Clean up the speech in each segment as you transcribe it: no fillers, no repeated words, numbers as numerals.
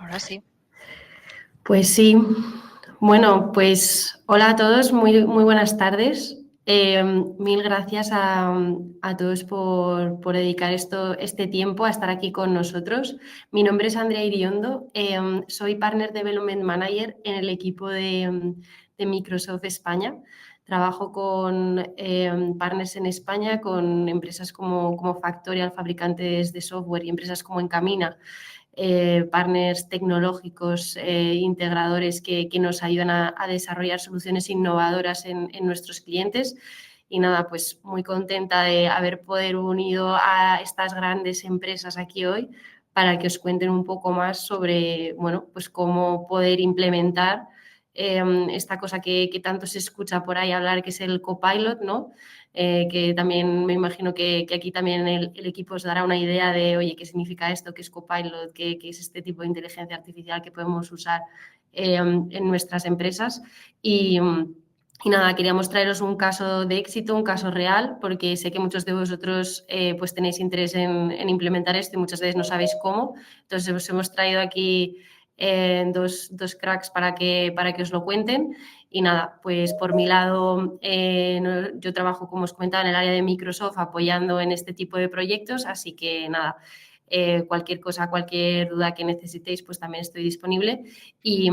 Ahora sí. Pues sí, bueno, pues hola a todos, muy buenas tardes. Mil gracias a todos por dedicar este tiempo a estar aquí con nosotros. Mi nombre es Andrea Iriondo, soy Partner Development Manager en el equipo de Microsoft España. Trabajo con partners en España, con empresas como Factorial, fabricantes de software, y empresas como Encamina, partners tecnológicos, integradores que nos ayudan a desarrollar soluciones innovadoras en nuestros clientes. Y nada, pues muy contenta de haber podido unido a estas grandes empresas aquí hoy para que os cuenten un poco más sobre, bueno, pues cómo poder implementar esta cosa que tanto se escucha por ahí hablar, que es el copilot, ¿no? Que también me imagino que aquí también el equipo os dará una idea de, oye, qué significa esto, qué es Copilot, qué es este tipo de inteligencia artificial que podemos usar en nuestras empresas. Y nada, queríamos traeros un caso de éxito, un caso real, porque sé que muchos de vosotros pues tenéis interés en implementar esto y muchas veces no sabéis cómo. Entonces os hemos traído aquí dos cracks para que os lo cuenten. Y nada, pues por mi lado, yo trabajo, como os comentaba, en el área de Microsoft apoyando en este tipo de proyectos, así que nada, cualquier cosa, cualquier duda que necesitéis, pues también estoy disponible. Y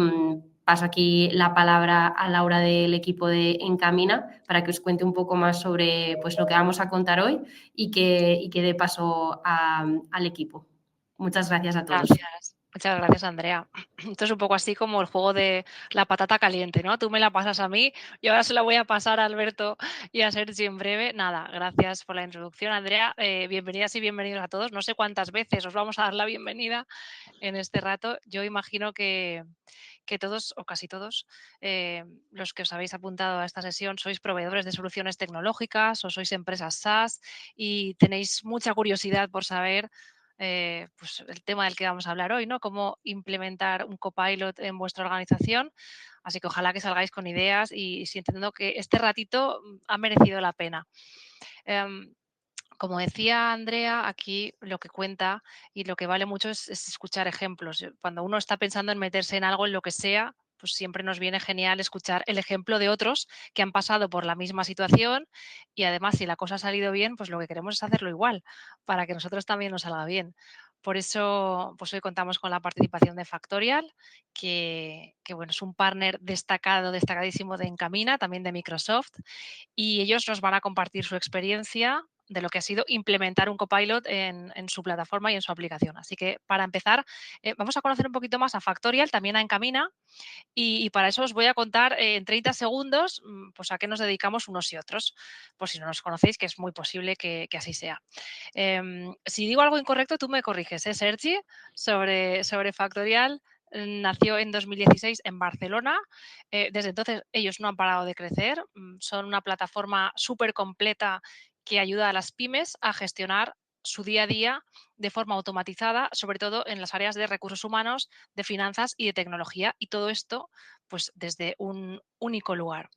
paso aquí la palabra a Laura del equipo de Encamina para que os cuente un poco más sobre pues, lo que vamos a contar hoy y que dé paso al equipo. Muchas gracias a todos. Gracias. Muchas gracias, Andrea. Esto es un poco así como el juego de la patata caliente, ¿no? Tú me la pasas a mí y ahora se la voy a pasar a Alberto y a Sergi en breve. Nada, gracias por la introducción, Andrea. Bienvenidas y bienvenidos a todos. No sé cuántas veces os vamos a dar la bienvenida en este rato. Yo imagino que todos o casi todos los que os habéis apuntado a esta sesión sois proveedores de soluciones tecnológicas o sois empresas SaaS y tenéis mucha curiosidad por saber pues el tema del que vamos a hablar hoy, ¿no? Cómo implementar un copilot en vuestra organización. Así que ojalá que salgáis con ideas y sintiendo que este ratito ha merecido la pena. Como decía Andrea, aquí lo que cuenta y lo que vale mucho es escuchar ejemplos. Cuando uno está pensando en meterse en algo, en lo que sea, pues siempre nos viene genial escuchar el ejemplo de otros que han pasado por la misma situación y además si la cosa ha salido bien, pues lo que queremos es hacerlo igual para que nosotros también nos salga bien. Por eso, pues hoy contamos con la participación de Factorial, que bueno, es un partner destacadísimo de Encamina, también de Microsoft, y ellos nos van a compartir su experiencia de lo que ha sido implementar un copilot en su plataforma y en su aplicación. Así que para empezar, vamos a conocer un poquito más a Factorial, también a Encamina, y para eso os voy a contar en 30 segundos pues a qué nos dedicamos unos y otros, por si no nos conocéis, que es muy posible que así sea. Si digo algo incorrecto, tú me corriges, Sergi, sobre Factorial. Nació en 2016 en Barcelona. Desde entonces ellos no han parado de crecer. Son una plataforma súper completa que ayuda a las pymes a gestionar su día a día de forma automatizada, sobre todo en las áreas de recursos humanos, de finanzas y de tecnología. Y todo esto, pues desde un único lugar.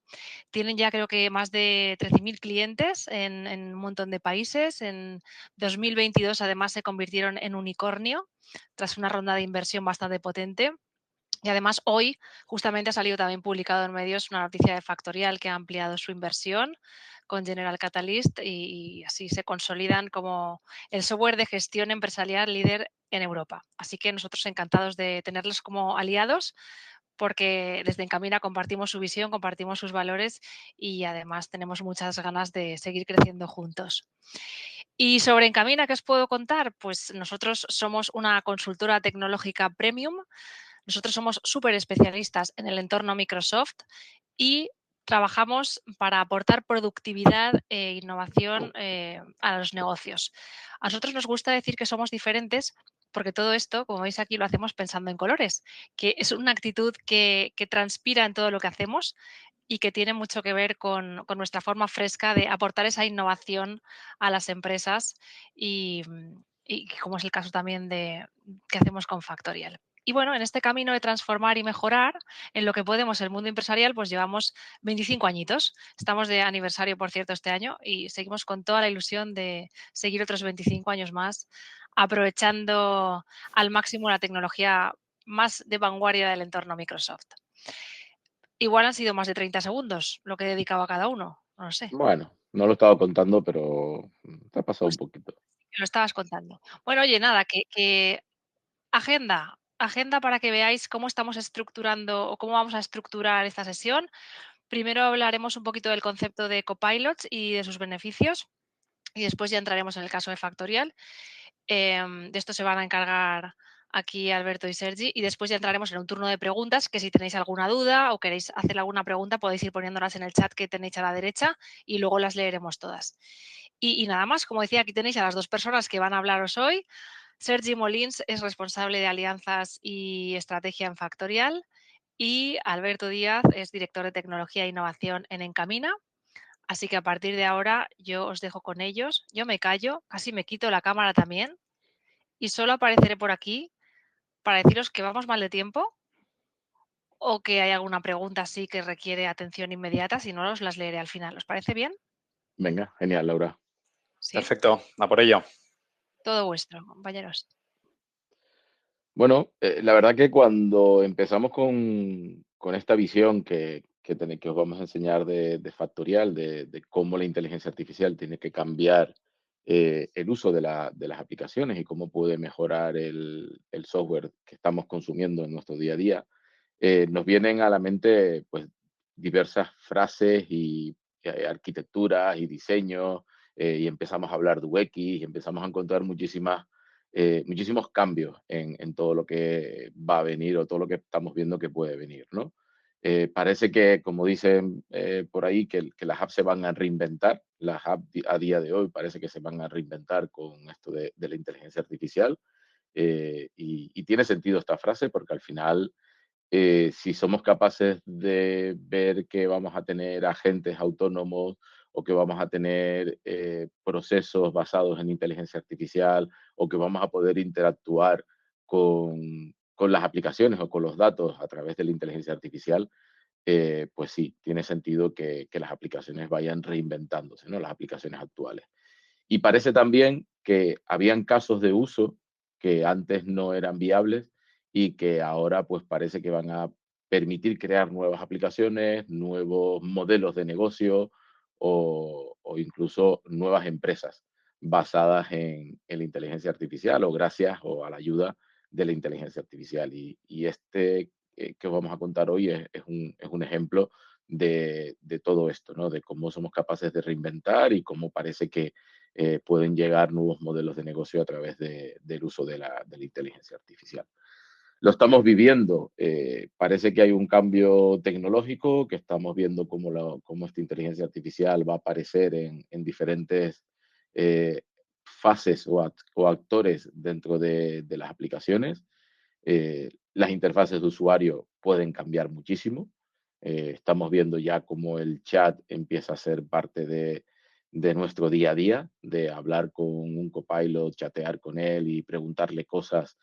Tienen ya creo que más de 13.000 clientes en un montón de países. En 2022 además se convirtieron en unicornio tras una ronda de inversión bastante potente. Y además hoy justamente ha salido también publicado en medios una noticia de Factorial que ha ampliado su inversión con General Catalyst y así se consolidan como el software de gestión empresarial líder en Europa. Así que nosotros encantados de tenerlos como aliados porque desde Encamina compartimos su visión, compartimos sus valores y además tenemos muchas ganas de seguir creciendo juntos. Y sobre Encamina, ¿qué os puedo contar? Pues nosotros somos una consultora tecnológica premium. Nosotros somos súper especialistas en el entorno Microsoft y trabajamos para aportar productividad e innovación a los negocios. A nosotros nos gusta decir que somos diferentes porque todo esto, como veis aquí, lo hacemos pensando en colores, que es una actitud que transpira en todo lo que hacemos y que tiene mucho que ver con nuestra forma fresca de aportar esa innovación a las empresas y como es el caso también de que hacemos con Factorial. Y bueno, en este camino de transformar y mejorar en lo que podemos el mundo empresarial, pues llevamos 25 añitos. Estamos de aniversario, por cierto, este año y seguimos con toda la ilusión de seguir otros 25 años más, aprovechando al máximo la tecnología más de vanguardia del entorno Microsoft. Igual han sido más de 30 segundos lo que dedicaba cada uno, no lo sé. Bueno, no lo estaba contando, pero te ha pasado un Pues poquito. lo estabas contando. Bueno, oye, nada, que agenda para que veáis cómo estamos estructurando o cómo vamos a estructurar esta sesión. Primero hablaremos un poquito del concepto de copilots y de sus beneficios y después ya entraremos en el caso de Factorial. De esto se van a encargar aquí Alberto y Sergi y después ya entraremos en un turno de preguntas que si tenéis alguna duda o queréis hacer alguna pregunta podéis ir poniéndolas en el chat que tenéis a la derecha y luego las leeremos todas. Y nada más, como decía, aquí tenéis a las dos personas que van a hablaros hoy. Sergi Molins es responsable de alianzas y estrategia en Factorial y Alberto Díaz es director de tecnología e innovación en Encamina. Así que a partir de ahora yo os dejo con ellos. Yo me callo, casi me quito la cámara también y solo apareceré por aquí para deciros que vamos mal de tiempo o que hay alguna pregunta así que requiere atención inmediata. Si no, os las leeré al final. ¿Os parece bien? Venga, genial, Laura. Sí. Perfecto, a por ello. Todo vuestro, compañeros. Bueno, la verdad que cuando empezamos con esta visión que os vamos a enseñar de Factorial, de cómo la inteligencia artificial tiene que cambiar el uso de las aplicaciones y cómo puede mejorar el software que estamos consumiendo en nuestro día a día, nos vienen a la mente pues diversas frases y arquitecturas y diseños, y empezamos a hablar de UX y empezamos a encontrar muchísimos cambios en todo lo que va a venir o todo lo que estamos viendo que puede venir, ¿no? Parece que, como dicen por ahí, que las apps se van a reinventar. Las apps a día de hoy parece que se van a reinventar con esto de la inteligencia artificial. Y tiene sentido esta frase porque al final, si somos capaces de ver que vamos a tener agentes autónomos o que vamos a tener procesos basados en inteligencia artificial o que vamos a poder interactuar con las aplicaciones o con los datos a través de la inteligencia artificial, pues sí, tiene sentido que las aplicaciones vayan reinventándose, ¿no? Las aplicaciones actuales. Y parece también que habían casos de uso que antes no eran viables y que ahora pues parece que van a permitir crear nuevas aplicaciones, nuevos modelos de negocio o incluso nuevas empresas basadas en la inteligencia artificial o gracias o a la ayuda de la inteligencia artificial. Y este que os vamos a contar hoy es un ejemplo de todo esto, ¿no? De cómo somos capaces de reinventar y cómo parece que pueden llegar nuevos modelos de negocio a través del uso de la inteligencia artificial. Lo estamos viviendo. Parece que hay un cambio tecnológico, que estamos viendo cómo esta inteligencia artificial va a aparecer en diferentes eh, fases o actores dentro de las aplicaciones. Las interfaces de usuario pueden cambiar muchísimo. Estamos viendo ya cómo el chat empieza a ser parte de nuestro día a día, de hablar con un copilot, chatear con él y preguntarle cosas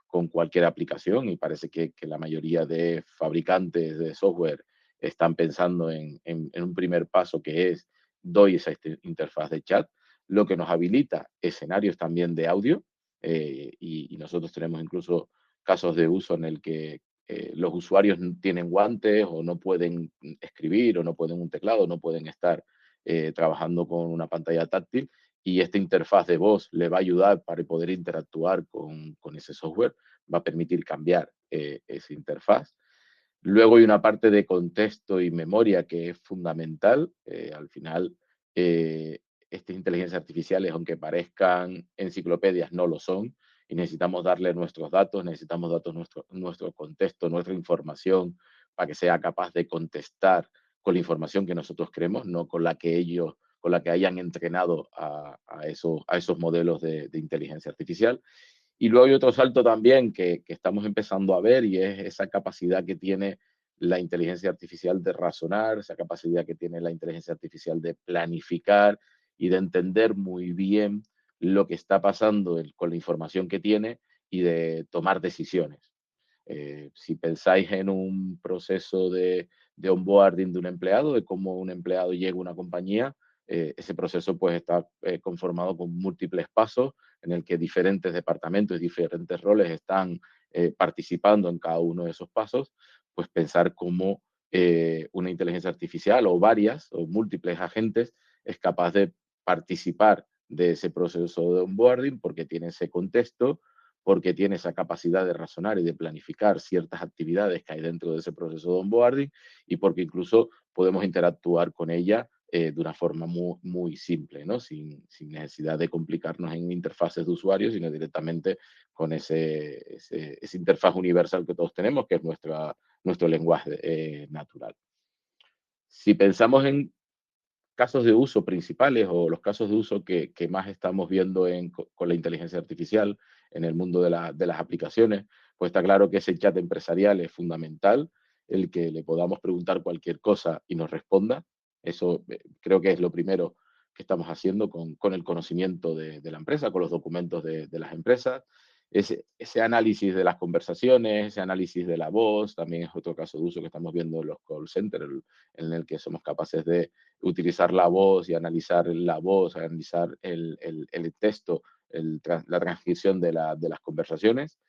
con cualquier aplicación. Y parece que la mayoría de fabricantes de software están pensando en un primer paso que es doy esa interfaz de chat, lo que nos habilita escenarios también de audio. Y nosotros tenemos incluso casos de uso en el que los usuarios tienen guantes o no pueden escribir o no pueden un teclado, no pueden estar trabajando con una pantalla táctil y esta interfaz de voz le va a ayudar para poder interactuar con ese software, va a permitir cambiar esa interfaz. Luego hay una parte de contexto y memoria que es fundamental. Al final, estas inteligencias artificiales, aunque parezcan enciclopedias, no lo son. Y necesitamos darle nuestros datos, necesitamos datos, nuestro contexto, nuestra información, para que sea capaz de contestar con la información que nosotros queremos, no con la que ellos, con la que hayan entrenado a esos modelos de inteligencia artificial. Y luego hay otro salto también que estamos empezando a ver y es esa capacidad que tiene la inteligencia artificial de razonar, esa capacidad que tiene la inteligencia artificial de planificar y de entender muy bien lo que está pasando con la información que tiene y de tomar decisiones. Si pensáis en un proceso de onboarding de un empleado, de cómo un empleado llega a una compañía, ese proceso pues está conformado con múltiples pasos en el que diferentes departamentos y diferentes roles están participando en cada uno de esos pasos, pues pensar cómo una inteligencia artificial o varias o múltiples agentes es capaz de participar de ese proceso de onboarding porque tiene ese contexto, porque tiene esa capacidad de razonar y de planificar ciertas actividades que hay dentro de ese proceso de onboarding y porque incluso podemos interactuar con ella de una forma muy simple, ¿no? Sin necesidad de complicarnos en interfaces de usuarios, sino directamente con esa interfaz universal que todos tenemos, que es nuestro lenguaje natural. Si pensamos en casos de uso principales o los casos de uso que más estamos viendo con la inteligencia artificial en el mundo de las aplicaciones, pues está claro que ese chat empresarial es fundamental, el que le podamos preguntar cualquier cosa y nos responda. Eso creo que es lo primero que estamos haciendo con el conocimiento de la empresa, con los documentos de las empresas. Ese análisis de las conversaciones, ese análisis de la voz, también es otro caso de uso que estamos viendo en los call centers, en el que somos capaces de utilizar la voz y analizar la voz, analizar el texto, la transcripción de las conversaciones.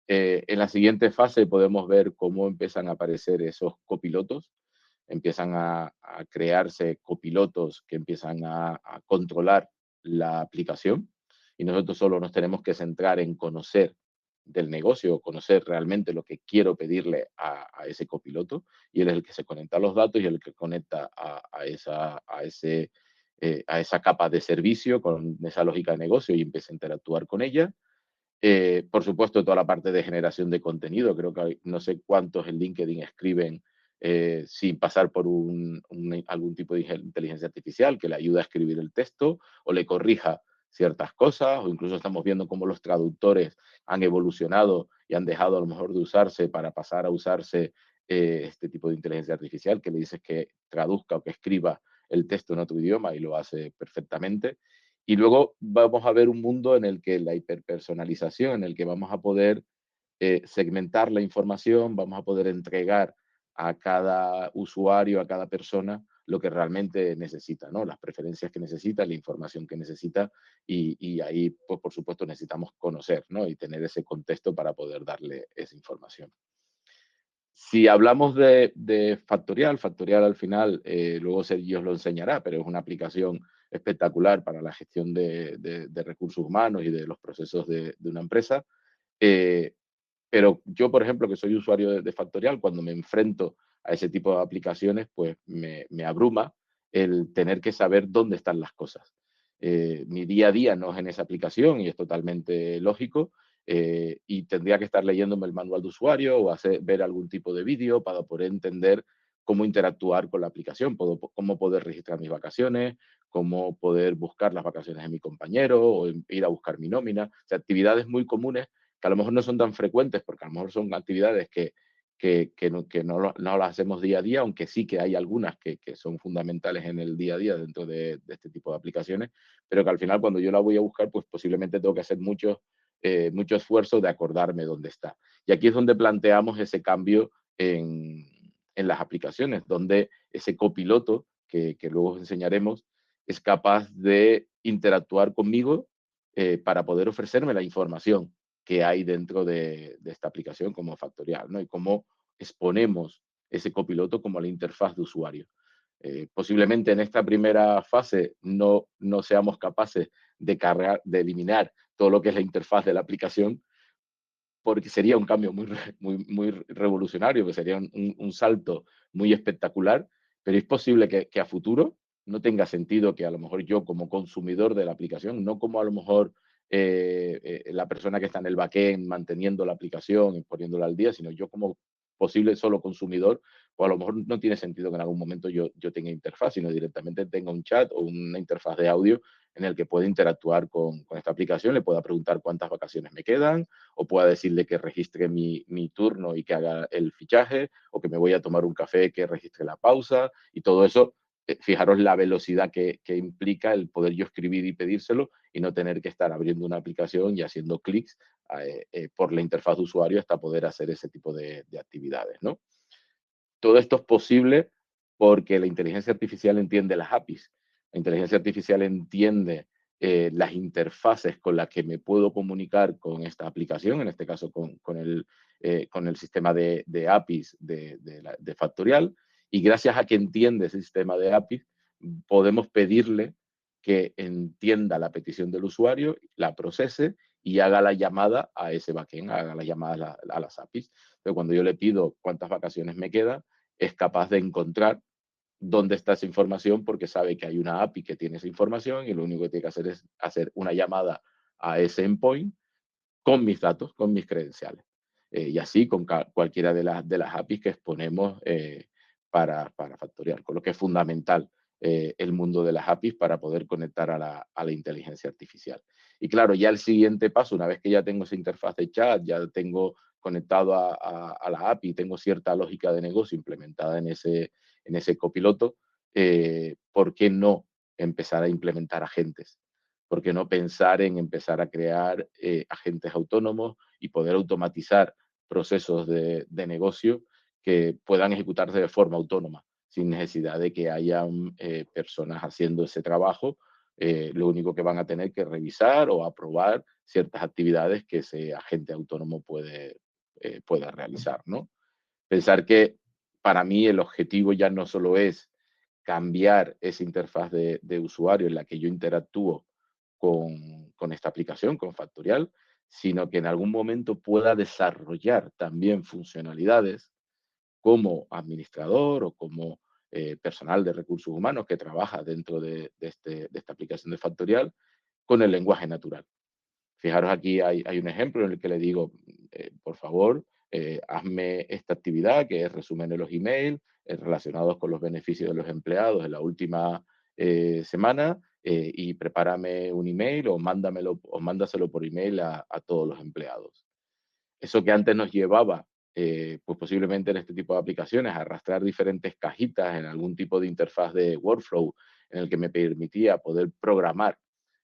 En la siguiente fase podemos ver cómo empiezan a aparecer esos copilotos, empiezan a crearse copilotos que empiezan a controlar la aplicación y nosotros solo nos tenemos que centrar en conocer del negocio, conocer realmente lo que quiero pedirle a ese copiloto y él es el que se conecta a los datos y el que conecta a esa capa de servicio con esa lógica de negocio y empieza a interactuar con ella. Por supuesto, toda la parte de generación de contenido. Creo que no sé cuántos en LinkedIn escriben sin pasar por algún tipo de inteligencia artificial que le ayude a escribir el texto o le corrija ciertas cosas, o incluso estamos viendo cómo los traductores han evolucionado y han dejado a lo mejor de usarse para pasar a usarse este tipo de inteligencia artificial que le dices que traduzca o que escriba el texto en otro idioma y lo hace perfectamente. Y luego vamos a ver un mundo en el que la hiperpersonalización, en el que vamos a poder segmentar la información, vamos a poder entregar a cada usuario, a cada persona, lo que realmente necesita, ¿no? Las preferencias que necesita, la información que necesita y ahí, pues, por supuesto, necesitamos conocer, ¿no? Y tener ese contexto para poder darle esa información. Si hablamos de Factorial, Factorial al final, luego Sergio os lo enseñará, pero es una aplicación espectacular para la gestión de recursos humanos y de los procesos de una empresa. Pero yo, por ejemplo, que soy usuario de Factorial, cuando me enfrento a ese tipo de aplicaciones, pues me abruma el tener que saber dónde están las cosas. Mi día a día no es en esa aplicación y es totalmente lógico, y tendría que estar leyéndome el manual de usuario o ver algún tipo de vídeo para poder entender cómo interactuar con la aplicación, cómo poder registrar mis vacaciones, cómo poder buscar las vacaciones de mi compañero o ir a buscar mi nómina. O sea, actividades muy comunes que a lo mejor no son tan frecuentes porque a lo mejor son actividades que no las hacemos día a día, aunque sí que hay algunas que son fundamentales en el día a día dentro de este tipo de aplicaciones, pero que al final cuando yo la voy a buscar, pues posiblemente tengo que hacer mucho esfuerzo de acordarme dónde está. Y aquí es donde planteamos ese cambio en las aplicaciones, donde ese copiloto, que luego os enseñaremos, es capaz de interactuar conmigo para poder ofrecerme la información que hay dentro de esta aplicación como Factorial, ¿no? Y cómo exponemos ese copiloto como la interfaz de usuario. Posiblemente en esta primera fase no seamos capaces de eliminar todo lo que es la interfaz de la aplicación, porque sería un cambio muy revolucionario, que sería un salto muy espectacular, pero es posible que a futuro no tenga sentido que a lo mejor yo como consumidor de la aplicación, no como a lo mejor la persona que está en el backend manteniendo la aplicación y poniéndola al día, sino yo como posible solo consumidor, o a lo mejor no tiene sentido que en algún momento yo tenga interfaz, sino directamente tenga un chat o una interfaz de audio en el que pueda interactuar con esta aplicación, le pueda preguntar cuántas vacaciones me quedan, o pueda decirle que registre mi turno y que haga el fichaje, o que me voy a tomar un café, que registre la pausa, y todo eso, fijaros la velocidad que implica el poder yo escribir y pedírselo y no tener que estar abriendo una aplicación y haciendo clics por la interfaz de usuario hasta poder hacer ese tipo de actividades, ¿no? Todo esto es posible porque la inteligencia artificial entiende las APIs. La inteligencia artificial entiende las interfaces con las que me puedo comunicar con esta aplicación, en este caso con el sistema de APIs de Factorial, y gracias a que entiende ese sistema de APIs, podemos pedirle que entienda la petición del usuario, la procese y haga la llamada a ese backend, haga la llamada a las APIs. Pero cuando yo le pido cuántas vacaciones me quedan, es capaz de encontrar dónde está esa información porque sabe que hay una API que tiene esa información y lo único que tiene que hacer es hacer una llamada a ese endpoint con mis datos, con mis credenciales. Y así con cualquiera de las APIs que exponemos para Factorial, con lo que es fundamental el mundo de las APIs para poder conectar a la inteligencia artificial. Y claro, ya el siguiente paso, una vez que ya tengo esa interfaz de chat, ya tengo conectado a la API, tengo cierta lógica de negocio implementada en ese copiloto, ¿por qué no empezar a implementar agentes? ¿Por qué no pensar en empezar a crear agentes autónomos y poder automatizar procesos de negocio que puedan ejecutarse de forma autónoma, sin necesidad de que hayan personas haciendo ese trabajo? Lo único que van a tener que revisar o aprobar ciertas actividades que ese agente autónomo puede realizar, ¿no? Pensar que para mí el objetivo ya no solo es cambiar esa interfaz de usuario en la que yo interactúo con esta aplicación, con Factorial, sino que en algún momento pueda desarrollar también funcionalidades como administrador o como personal de recursos humanos que trabaja dentro de esta aplicación de Factorial con el lenguaje natural. Fijaros, aquí hay un ejemplo en el que le digo, por favor, hazme esta actividad que es resumen de los emails relacionados con los beneficios de los empleados en la última semana y prepárame un email o mándaselo por email a todos los empleados. Eso que antes nos llevaba, pues posiblemente en este tipo de aplicaciones, a arrastrar diferentes cajitas en algún tipo de interfaz de workflow en el que me permitía poder programar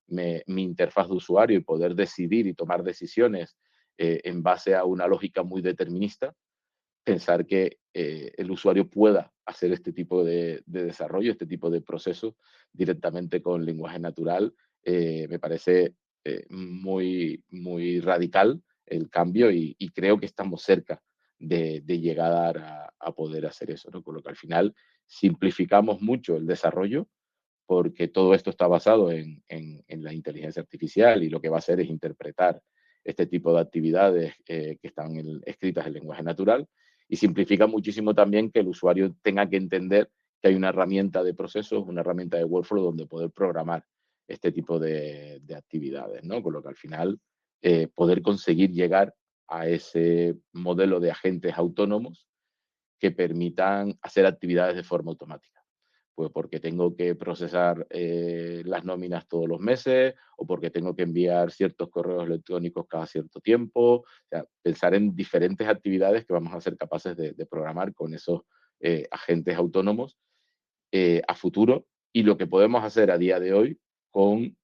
mi interfaz de usuario y poder decidir y tomar decisiones en base a una lógica muy determinista, pensar que el usuario pueda hacer este tipo de desarrollo, este tipo de procesos directamente con lenguaje natural, me parece muy, muy radical el cambio y creo que estamos cerca de llegar a poder hacer eso, ¿no? Con lo que al final simplificamos mucho el desarrollo porque todo esto está basado en la inteligencia artificial y lo que va a hacer es interpretar este tipo de actividades que están escritas en lenguaje natural y simplifica muchísimo también que el usuario tenga que entender que hay una herramienta de procesos, una herramienta de workflow donde poder programar este tipo de actividades, ¿no? Con lo que al final poder conseguir llegar a ese modelo de agentes autónomos que permitan hacer actividades de forma automática. Pues porque tengo que procesar las nóminas todos los meses o porque tengo que enviar ciertos correos electrónicos cada cierto tiempo. O sea, pensar en diferentes actividades que vamos a ser capaces de programar con esos agentes autónomos a futuro y lo que podemos hacer a día de hoy con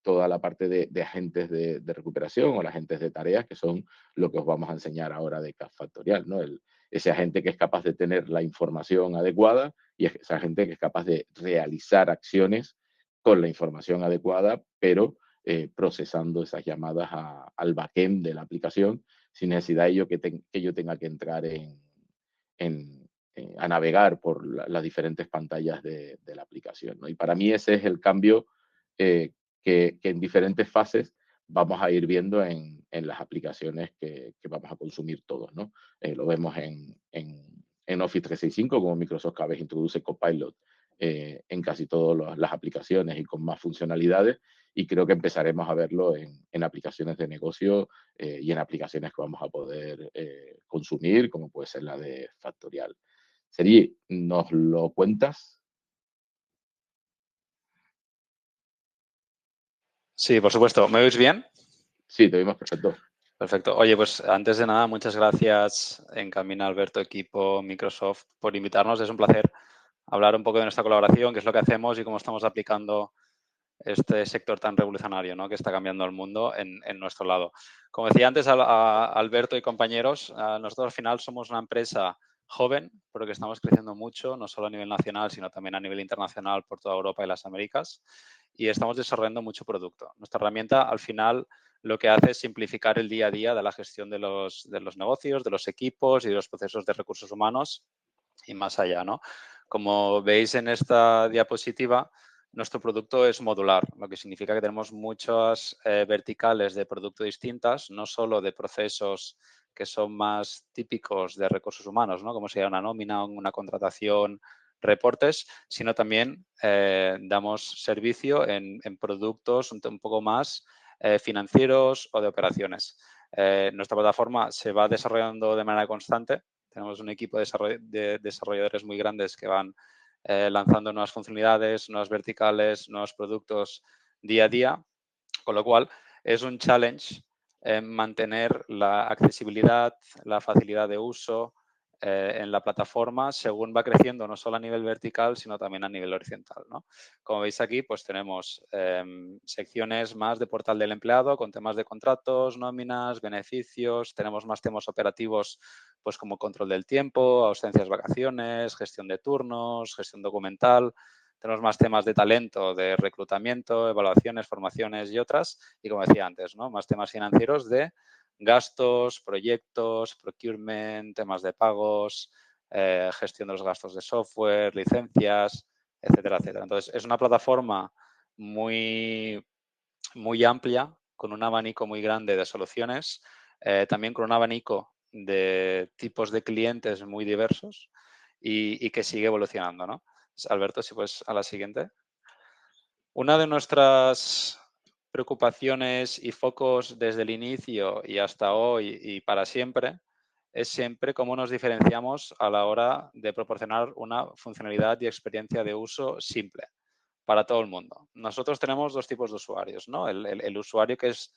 toda la parte de agentes de recuperación o agentes de tareas, que son lo que os vamos a enseñar ahora de CAP Factorial, ¿no? Ese agente que es capaz de tener la información adecuada y ese agente que es capaz de realizar acciones con la información adecuada, pero procesando esas llamadas al backend de la aplicación sin necesidad de que yo tenga que entrar a navegar por las diferentes pantallas de la aplicación, ¿no? Y para mí ese es el cambio que en diferentes fases vamos a ir viendo en las aplicaciones que vamos a consumir todos, ¿no? Lo vemos en Office 365, como Microsoft cada vez introduce Copilot en casi todas las aplicaciones y con más funcionalidades, y creo que empezaremos a verlo en aplicaciones de negocio y en aplicaciones que vamos a poder consumir, como puede ser la de Factorial. Sergi, ¿nos lo cuentas? Sí, por supuesto. ¿Me oís bien? Sí, te oímos perfecto. Perfecto. Oye, pues antes de nada, muchas gracias, Encamina, Alberto, equipo, Microsoft, por invitarnos. Es un placer hablar un poco de nuestra colaboración, qué es lo que hacemos y cómo estamos aplicando este sector tan revolucionario, ¿no?, que está cambiando el mundo en nuestro lado. Como decía antes a Alberto y compañeros, nosotros al final somos una empresa joven, pero que estamos creciendo mucho, no solo a nivel nacional, sino también a nivel internacional por toda Europa y las Américas. y estamos desarrollando mucho producto. Nuestra herramienta, al final, lo que hace es simplificar el día a día de la gestión de los negocios, de los equipos y de los procesos de recursos humanos y más allá, ¿no? Como veis en esta diapositiva, nuestro producto es modular, lo que significa que tenemos muchas verticales de producto distintas, no solo de procesos que son más típicos de recursos humanos, ¿no? Como sería una nómina, una contratación, reportes, sino también damos servicio en productos un poco más financieros o de operaciones. Nuestra plataforma se va desarrollando de manera constante. Tenemos un equipo de desarrolladores muy grandes que van lanzando nuevas funcionalidades, nuevas verticales, nuevos productos día a día, con lo cual es un challenge mantener la accesibilidad, la facilidad de uso en la plataforma según va creciendo, no solo a nivel vertical, sino también a nivel horizontal, ¿no? Como veis aquí, pues tenemos secciones más de portal del empleado con temas de contratos, nóminas, beneficios, tenemos más temas operativos pues como control del tiempo, ausencias, vacaciones, gestión de turnos, gestión documental. Tenemos más temas de talento, de reclutamiento, evaluaciones, formaciones y otras. Y como decía antes, ¿no? Más temas financieros de gastos, proyectos, procurement, temas de pagos, gestión de los gastos de software, licencias, etcétera, etcétera. Entonces, es una plataforma muy, muy amplia, con un abanico muy grande de soluciones, también con un abanico de tipos de clientes muy diversos y que sigue evolucionando, ¿no? Alberto, si puedes a la siguiente. Una de nuestras preocupaciones y focos desde el inicio y hasta hoy y para siempre es siempre cómo nos diferenciamos a la hora de proporcionar una funcionalidad y experiencia de uso simple para todo el mundo. Nosotros tenemos dos tipos de usuarios, ¿no? El usuario que es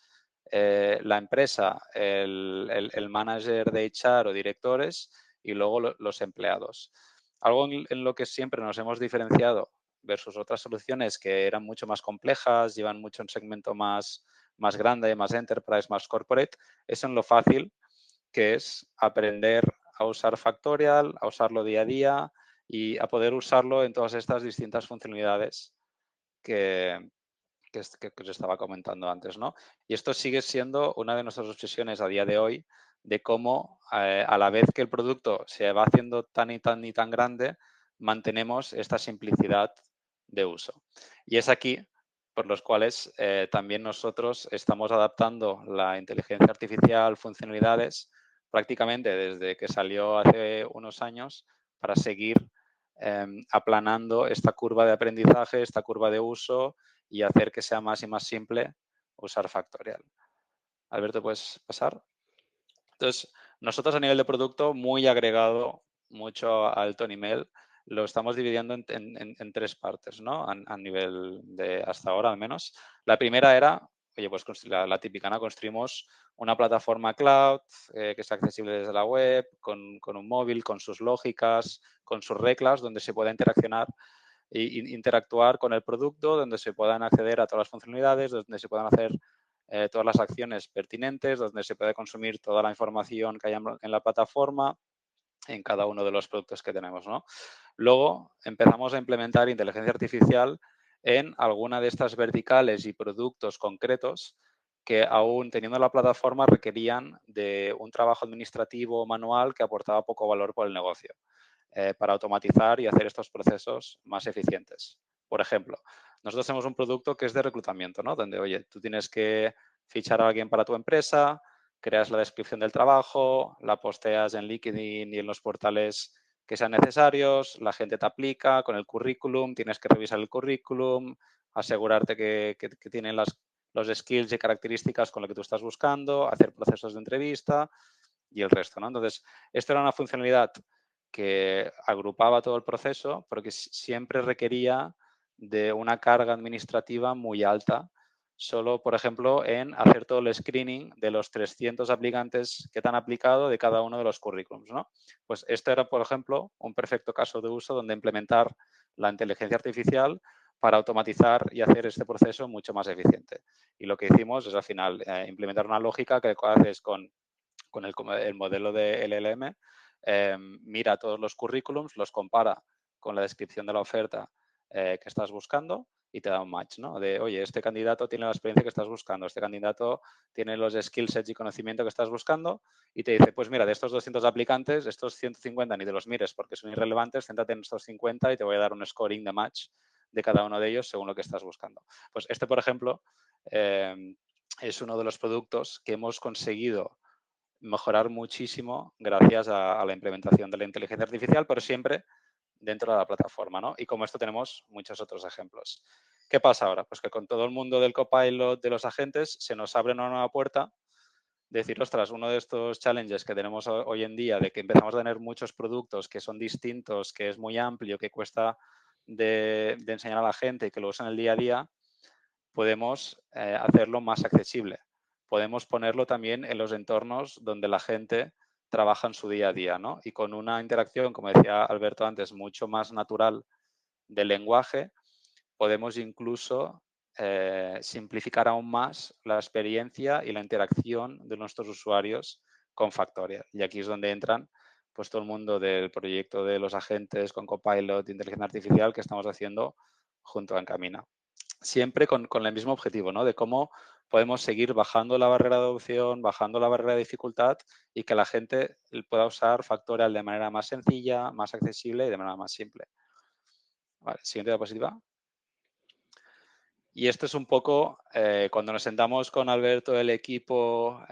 la empresa, el manager de HR o directores y luego los empleados. Algo en lo que siempre nos hemos diferenciado versus otras soluciones que eran mucho más complejas, llevan mucho un segmento más grande, más enterprise, más corporate, es en lo fácil que es aprender a usar Factorial, a usarlo día a día y a poder usarlo en todas estas distintas funcionalidades que os estaba comentando antes, ¿no? Y esto sigue siendo una de nuestras obsesiones a día de hoy, de cómo a la vez que el producto se va haciendo tan y tan y tan grande, mantenemos esta simplicidad de uso. Y es aquí por los cuales también nosotros estamos adaptando la inteligencia artificial, funcionalidades, prácticamente desde que salió hace unos años para seguir aplanando esta curva de aprendizaje, esta curva de uso y hacer que sea más y más simple usar Factorial. Alberto, ¿puedes pasar? Entonces, nosotros a nivel de producto, muy agregado, mucho a alto nivel, lo estamos dividiendo en tres partes, ¿no? A nivel de hasta ahora, al menos. La primera era, oye, pues la típica, ¿no? Construimos una plataforma cloud que sea accesible desde la web, con un móvil, con sus lógicas, con sus reglas, donde se pueda interactuar con el producto, donde se puedan acceder a todas las funcionalidades, donde se puedan hacer todas las acciones pertinentes, donde se puede consumir toda la información que hay en la plataforma en cada uno de los productos que tenemos, ¿no? Luego empezamos a implementar inteligencia artificial en alguna de estas verticales y productos concretos que aún teniendo la plataforma requerían de un trabajo administrativo manual que aportaba poco valor por el negocio para automatizar y hacer estos procesos más eficientes. Por ejemplo, nosotros tenemos un producto que es de reclutamiento, ¿no? Donde, oye, tú tienes que fichar a alguien para tu empresa, creas la descripción del trabajo, la posteas en LinkedIn y en los portales que sean necesarios, la gente te aplica con el currículum, tienes que revisar el currículum, asegurarte que tienen los skills y características con lo que tú estás buscando, hacer procesos de entrevista y el resto, ¿no? Entonces, esto era una funcionalidad que agrupaba todo el proceso, pero que siempre requería de una carga administrativa muy alta, solo, por ejemplo, en hacer todo el screening de los 300 aplicantes que te han aplicado de cada uno de los currículums, ¿no? Pues esto era, por ejemplo, un perfecto caso de uso donde implementar la inteligencia artificial para automatizar y hacer este proceso mucho más eficiente. Y lo que hicimos es, al final, implementar una lógica que haces con el modelo de LLM, mira todos los currículums, los compara con la descripción de la oferta que estás buscando y te da un match, ¿no? De, oye, este candidato tiene la experiencia que estás buscando, este candidato tiene los skill sets y conocimiento que estás buscando y te dice, pues mira, de estos 200 aplicantes, estos 150 ni te los mires porque son irrelevantes, céntrate en estos 50 y te voy a dar un scoring de match de cada uno de ellos según lo que estás buscando. Pues este, por ejemplo, es uno de los productos que hemos conseguido mejorar muchísimo gracias a la implementación de la inteligencia artificial, pero siempre dentro de la plataforma, ¿no? Y como esto tenemos muchos otros ejemplos. ¿Qué pasa ahora? Pues que con todo el mundo del copilot, de los agentes, se nos abre una nueva puerta de decir, ostras, uno de estos challenges que tenemos hoy en día, de que empezamos a tener muchos productos que son distintos, que es muy amplio, que cuesta de enseñar a la gente y que lo usan en el día a día, podemos hacerlo más accesible. Podemos ponerlo también en los entornos donde la gente trabaja en su día a día, ¿no? Y con una interacción, como decía Alberto antes, mucho más natural del lenguaje, podemos incluso simplificar aún más la experiencia y la interacción de nuestros usuarios con Factorial. Y aquí es donde entran pues todo el mundo del proyecto de los agentes con Copilot, inteligencia artificial que estamos haciendo junto a Encamina. Siempre con el mismo objetivo, ¿no? De cómo podemos seguir bajando la barrera de adopción, bajando la barrera de dificultad y que la gente pueda usar Factorial de manera más sencilla, más accesible y de manera más simple. Vale, siguiente diapositiva. Y esto es un poco cuando nos sentamos con Alberto, el equipo,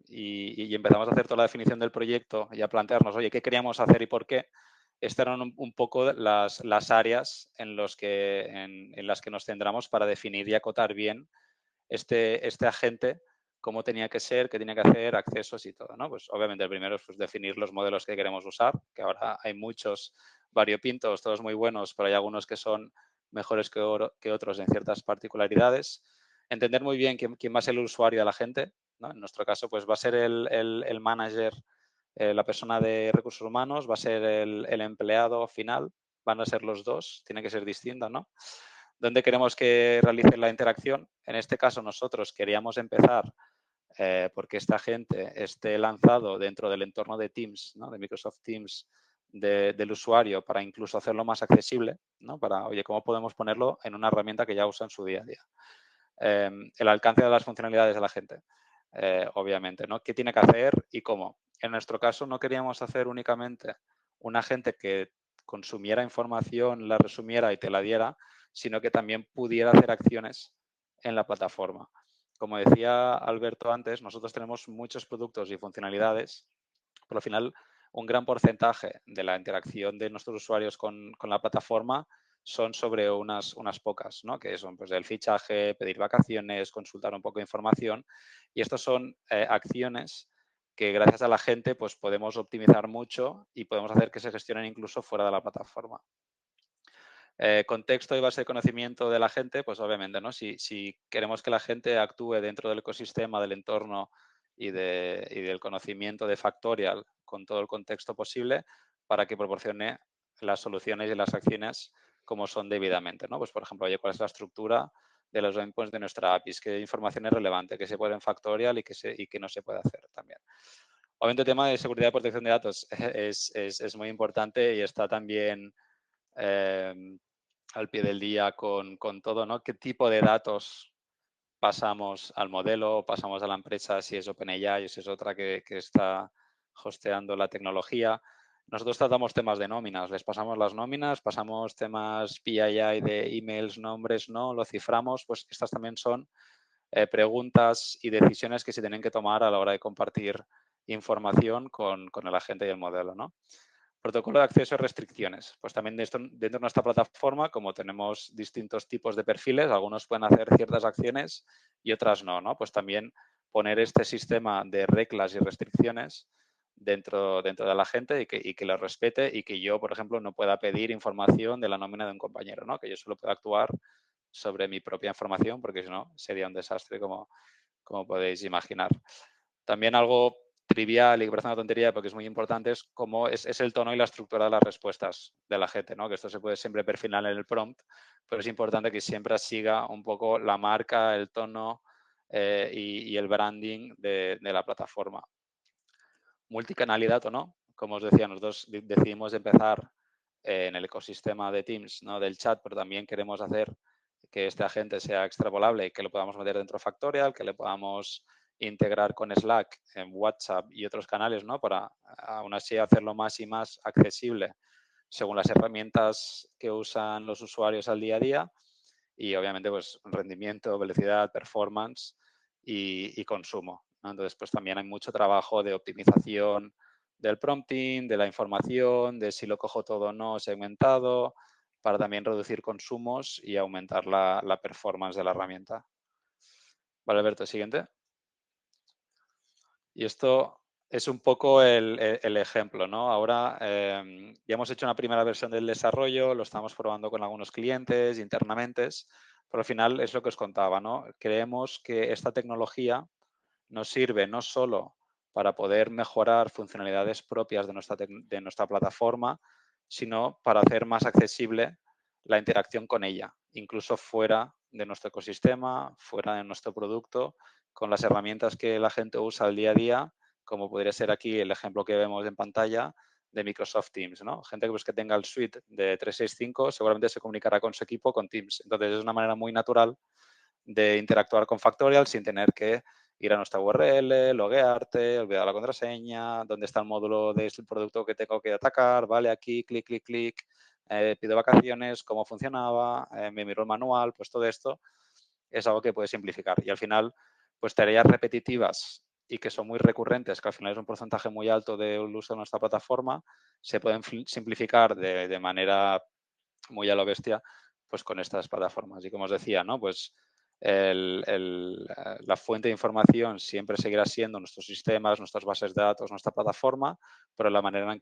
y empezamos a hacer toda la definición del proyecto y a plantearnos, oye, ¿qué queríamos hacer y por qué? Estas eran un poco las áreas en las que nos centramos para definir y acotar bien este agente, cómo tenía que ser, qué tenía que hacer, accesos y todo, ¿no? Pues obviamente el primero es pues, definir los modelos que queremos usar, que ahora hay muchos variopintos, todos muy buenos, pero hay algunos que son mejores que otros en ciertas particularidades. Entender muy bien quién va a ser el usuario de la gente, ¿no? En nuestro caso, pues va a ser el manager, la persona de recursos humanos, va a ser el empleado final, van a ser los dos, tiene que ser distinta, ¿no? ¿Dónde queremos que realice la interacción? En este caso, nosotros queríamos empezar porque esta gente esté lanzado dentro del entorno de Teams, ¿no? De Microsoft Teams, del usuario para incluso hacerlo más accesible, ¿no? Para, oye, ¿cómo podemos ponerlo en una herramienta que ya usa en su día a día? El alcance de las funcionalidades de la gente, obviamente, ¿no? ¿Qué tiene que hacer y cómo? En nuestro caso no queríamos hacer únicamente un agente que consumiera información, la resumiera y te la diera, sino que también pudiera hacer acciones en la plataforma. Como decía Alberto antes, nosotros tenemos muchos productos y funcionalidades, pero al final un gran porcentaje de la interacción de nuestros usuarios con la plataforma son sobre unas pocas, ¿no? Que son pues, el fichaje, pedir vacaciones, consultar un poco de información. Y estas son acciones que gracias a la gente pues, podemos optimizar mucho y podemos hacer que se gestionen incluso fuera de la plataforma. Contexto y base de conocimiento de la gente, pues obviamente, ¿no? Si queremos que la gente actúe dentro del ecosistema, del entorno y del conocimiento de Factorial con todo el contexto posible para que proporcione las soluciones y las acciones como son debidamente, ¿no? Pues, por ejemplo, oye, ¿cuál es la estructura de los endpoints de nuestra API? ¿Qué información es relevante? ¿Qué se puede en Factorial y qué no se puede hacer también? Obviamente, el tema de seguridad y protección de datos es muy importante y está también al pie del día con todo, ¿no? ¿Qué tipo de datos pasamos al modelo, pasamos a la empresa, si es OpenAI o si es otra que está hosteando la tecnología? Nosotros tratamos temas de nóminas, les pasamos las nóminas, pasamos temas PII de emails, nombres, no, lo ciframos, pues estas también son preguntas y decisiones que se tienen que tomar a la hora de compartir información con el agente y el modelo, ¿no? Protocolo de acceso y restricciones. Pues también dentro de nuestra plataforma, como tenemos distintos tipos de perfiles, algunos pueden hacer ciertas acciones y otras no, ¿no? Pues también poner este sistema de reglas y restricciones dentro de la gente y que lo respete y que yo, por ejemplo, no pueda pedir información de la nómina de un compañero, ¿no? Que yo solo pueda actuar sobre mi propia información porque si no sería un desastre como podéis imaginar. También algo trivial y que parece una tontería porque es muy importante es cómo es el tono y la estructura de las respuestas de la gente, ¿no? Que esto se puede siempre perfilar en el prompt, pero es importante que siempre siga un poco la marca, el tono y el branding de la plataforma. Multicanalidad o no, como os decía, nosotros decidimos empezar en el ecosistema de Teams, ¿no? Del chat, pero también queremos hacer que este agente sea extrapolable y que lo podamos meter dentro de Factorial, que le podamos integrar con Slack, en WhatsApp y otros canales, ¿no? Para aún así hacerlo más y más accesible según las herramientas que usan los usuarios al día a día y obviamente pues rendimiento, velocidad, performance y consumo, ¿no? Entonces pues también hay mucho trabajo de optimización del prompting, de la información, de si lo cojo todo o no segmentado, para también reducir consumos y aumentar la performance de la herramienta. Vale, Alberto, siguiente. Y esto es un poco el ejemplo, ¿no? Ahora ya hemos hecho una primera versión del desarrollo, lo estamos probando con algunos clientes internamente, pero al final es lo que os contaba, ¿no? Creemos que esta tecnología nos sirve no solo para poder mejorar funcionalidades propias de nuestra plataforma, sino para hacer más accesible la interacción con ella, incluso fuera de nuestro ecosistema, fuera de nuestro producto, con las herramientas que la gente usa al día a día, como podría ser aquí el ejemplo que vemos en pantalla de Microsoft Teams, ¿no? Gente pues, que tenga el suite de 365 seguramente se comunicará con su equipo con Teams. Entonces, es una manera muy natural de interactuar con Factorial sin tener que ir a nuestra URL, loguearte, olvidar la contraseña, dónde está el módulo del producto que tengo que atacar, vale, aquí, clic, clic, clic, pido vacaciones, cómo funcionaba, me miro el manual, pues todo esto es algo que puede simplificar. Y al final, pues tareas repetitivas y que son muy recurrentes, que al final es un porcentaje muy alto del uso de nuestra plataforma, se pueden simplificar de manera muy a lo bestia, pues con estas plataformas. Y como os decía, ¿no? Pues la fuente de información siempre seguirá siendo nuestros sistemas, nuestras bases de datos, nuestra plataforma, pero la manera en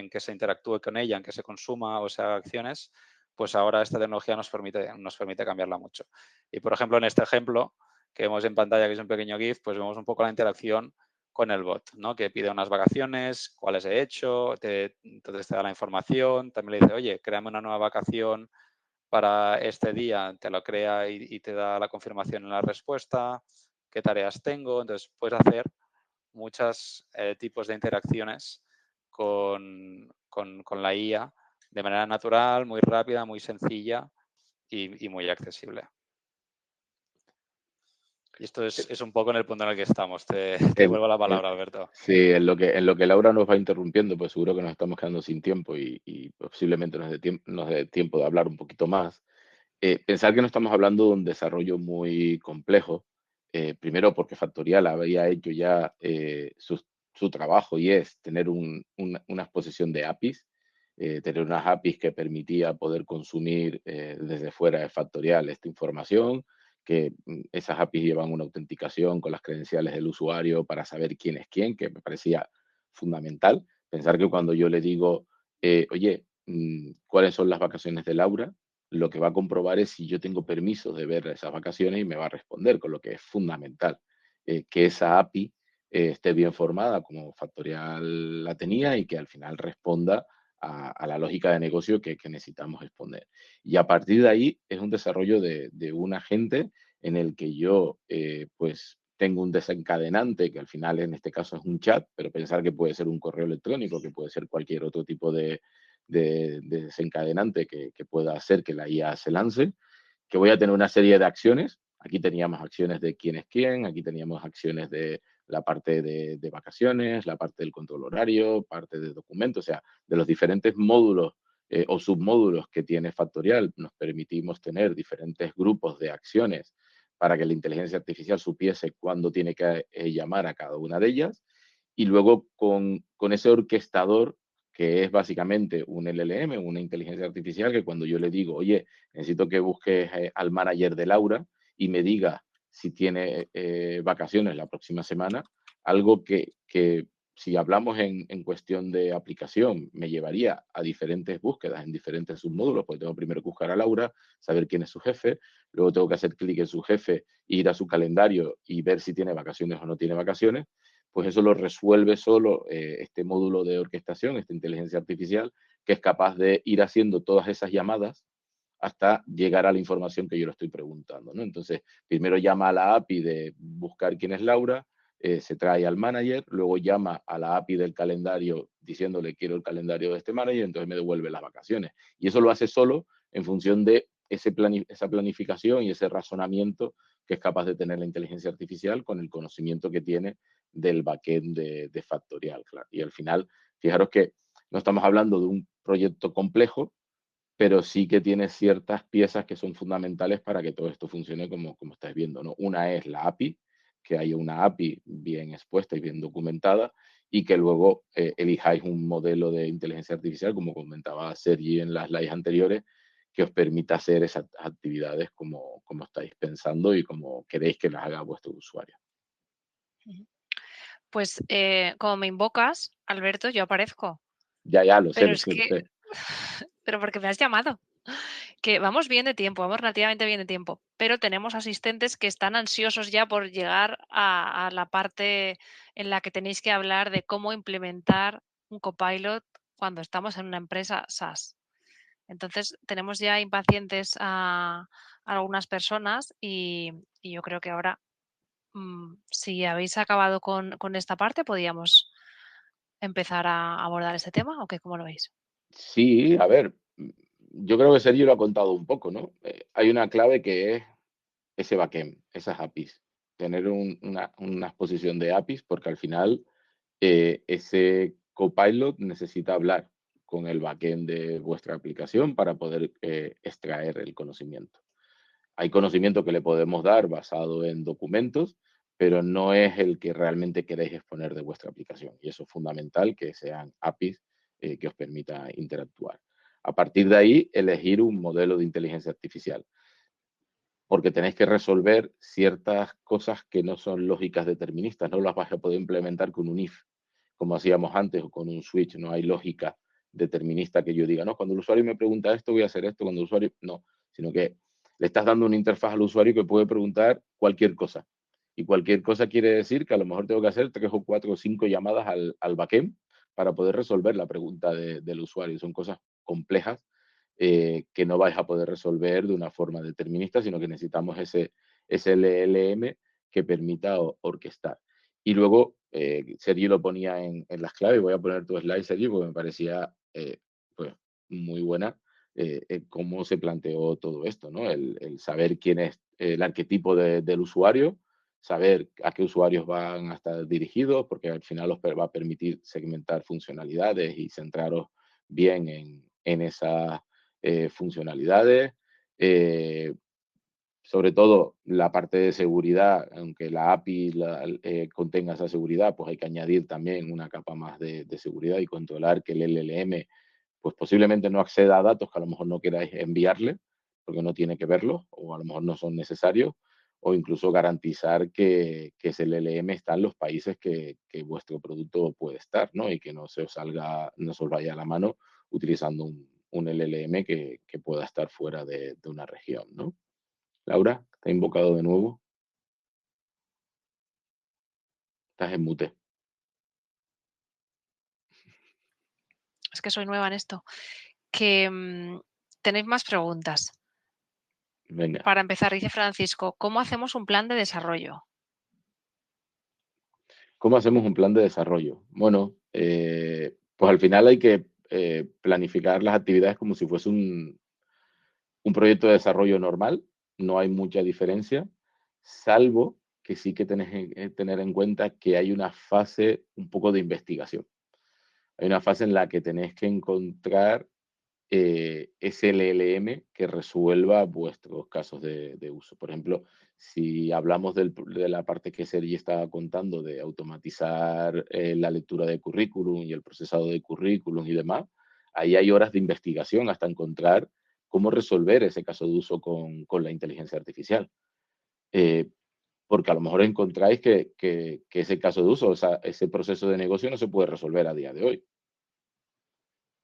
que se interactúe con ella, en que se consuma o se haga acciones, pues ahora esta tecnología nos permite cambiarla mucho. Y, por ejemplo, en este ejemplo que vemos en pantalla, que es un pequeño GIF, pues vemos un poco la interacción con el bot, ¿no? Que pide unas vacaciones, cuáles he hecho, entonces te da la información, también le dice, oye, créame una nueva vacación para este día, te lo crea y te da la confirmación en la respuesta, qué tareas tengo, entonces puedes hacer muchos tipos de interacciones con la IA de manera natural, muy rápida, muy sencilla y muy accesible. Y esto es un poco en el punto en el que estamos. Te devuelvo la palabra, Alberto. Sí, en lo que Laura nos va interrumpiendo, pues seguro que nos estamos quedando sin tiempo y posiblemente nos dé tiempo de hablar un poquito más. Pensar que no estamos hablando de un desarrollo muy complejo, primero porque Factorial había hecho ya su trabajo y es tener una exposición de APIs, tener unas APIs que permitía poder consumir desde fuera de Factorial esta información, que esas APIs llevan una autenticación con las credenciales del usuario para saber quién es quién, que me parecía fundamental. Pensar que cuando yo le digo, oye, ¿cuáles son las vacaciones de Laura? Lo que va a comprobar es si yo tengo permiso de ver esas vacaciones y me va a responder, con lo que es fundamental que esa API esté bien formada como Factorial la tenía y que al final responda a la lógica de negocio que necesitamos exponer. Y a partir de ahí es un desarrollo de un agente en el que yo pues tengo un desencadenante que al final en este caso es un chat, pero pensar que puede ser un correo electrónico, que puede ser cualquier otro tipo de desencadenante que pueda hacer que la IA se lance, que voy a tener una serie de acciones. Aquí teníamos acciones de quién es quién, aquí teníamos acciones de la parte de vacaciones, la parte del control horario, parte de documentos, o sea, de los diferentes módulos o submódulos que tiene Factorial, nos permitimos tener diferentes grupos de acciones para que la inteligencia artificial supiese cuándo tiene que llamar a cada una de ellas. Y luego con ese orquestador que es básicamente un LLM, una inteligencia artificial, que cuando yo le digo, oye, necesito que busques al manager de Laura y me diga si tiene vacaciones la próxima semana, algo que si hablamos en cuestión de aplicación, me llevaría a diferentes búsquedas en diferentes submódulos, porque tengo primero que buscar a Laura, saber quién es su jefe, luego tengo que hacer clic en su jefe, ir a su calendario y ver si tiene vacaciones o no tiene vacaciones, pues eso lo resuelve solo este módulo de orquestación, esta inteligencia artificial, que es capaz de ir haciendo todas esas llamadas hasta llegar a la información que yo le estoy preguntando, ¿no? Entonces, primero llama a la API de buscar quién es Laura, se trae al manager, luego llama a la API del calendario diciéndole quiero el calendario de este manager, entonces me devuelve las vacaciones. Y eso lo hace solo en función de esa planificación y ese razonamiento que es capaz de tener la inteligencia artificial con el conocimiento que tiene del backend de Factorial. Claro. Y al final, fijaros que no estamos hablando de un proyecto complejo, pero sí que tiene ciertas piezas que son fundamentales para que todo esto funcione como estáis viendo, ¿no? Una es la API, que haya una API bien expuesta y bien documentada, y que luego elijáis un modelo de inteligencia artificial, como comentaba Sergi en las slides anteriores, que os permita hacer esas actividades como estáis pensando y como queréis que las haga vuestro usuario. Pues como me invocas, Alberto, yo aparezco. Ya, lo sé, Pero lo es sé, lo que, sé. pero porque me has llamado. Que vamos bien de tiempo, vamos relativamente bien de tiempo, pero tenemos asistentes que están ansiosos ya por llegar a la parte en la que tenéis que hablar de cómo implementar un copilot cuando estamos en una empresa SaaS. Entonces, tenemos ya impacientes a algunas personas y yo creo que ahora, si habéis acabado con esta parte, podríamos empezar a abordar este tema, ¿o qué? ¿Cómo lo veis? Sí, a ver, yo creo que Sergio lo ha contado un poco, ¿no? Hay una clave que es ese backend, esas APIs, tener una exposición de APIs, porque al final ese copilot necesita hablar con el backend de vuestra aplicación para poder extraer el conocimiento. Hay conocimiento que le podemos dar basado en documentos, pero no es el que realmente queréis exponer de vuestra aplicación. Y eso es fundamental, que sean APIs que os permita interactuar. A partir de ahí, elegir un modelo de inteligencia artificial, porque tenéis que resolver ciertas cosas que no son lógicas deterministas, no las vais a poder implementar con un if, como hacíamos antes, o con un switch. No hay lógica determinista que yo diga, no, cuando el usuario me pregunta esto, voy a hacer esto, cuando el usuario, no, sino que le estás dando una interfaz al usuario que puede preguntar cualquier cosa. Y cualquier cosa quiere decir que a lo mejor tengo que hacer 3 o 4 o 5 llamadas al backend para poder resolver la pregunta del usuario. Son cosas complejas que no vais a poder resolver de una forma determinista, sino que necesitamos ese LLM que permita orquestar. Y luego, Sergi lo ponía en las claves, voy a poner tu slide, Sergi, porque me parecía pues, muy buena cómo se planteó todo esto, ¿no? El saber quién es el arquetipo del usuario, saber a qué usuarios van a estar dirigidos, porque al final os va a permitir segmentar funcionalidades y centraros bien en esas funcionalidades. Sobre todo la parte de seguridad, aunque la API contenga esa seguridad, pues hay que añadir también una capa más de seguridad y controlar que el LLM pues posiblemente no acceda a datos que a lo mejor no queráis enviarle, porque no tiene que verlos, o a lo mejor no son necesarios, o incluso garantizar que ese LLM está en los países que vuestro producto puede estar, ¿no? Y que no se os salga, no se os vaya a la mano utilizando un LLM que pueda estar fuera de una región, ¿no? Laura, te he invocado de nuevo. Estás en mute. Es que soy nueva en esto. Que tenéis más preguntas. Venga. Para empezar, dice Francisco, ¿cómo hacemos un plan de desarrollo? ¿Cómo hacemos un plan de desarrollo? Bueno, pues al final hay que planificar las actividades como si fuese un proyecto de desarrollo normal. No hay mucha diferencia, salvo que sí que tenéis que tener en cuenta que hay una fase un poco de investigación. Hay una fase en la que tenéis que encontrar ese LLM que resuelva vuestros casos de uso. Por ejemplo, si hablamos de la parte que Sergi estaba contando de automatizar la lectura de currículum y el procesado de currículum y demás, ahí hay horas de investigación hasta encontrar cómo resolver ese caso de uso con la inteligencia artificial. Porque a lo mejor encontráis que ese caso de uso, o sea, ese proceso de negocio no se puede resolver a día de hoy.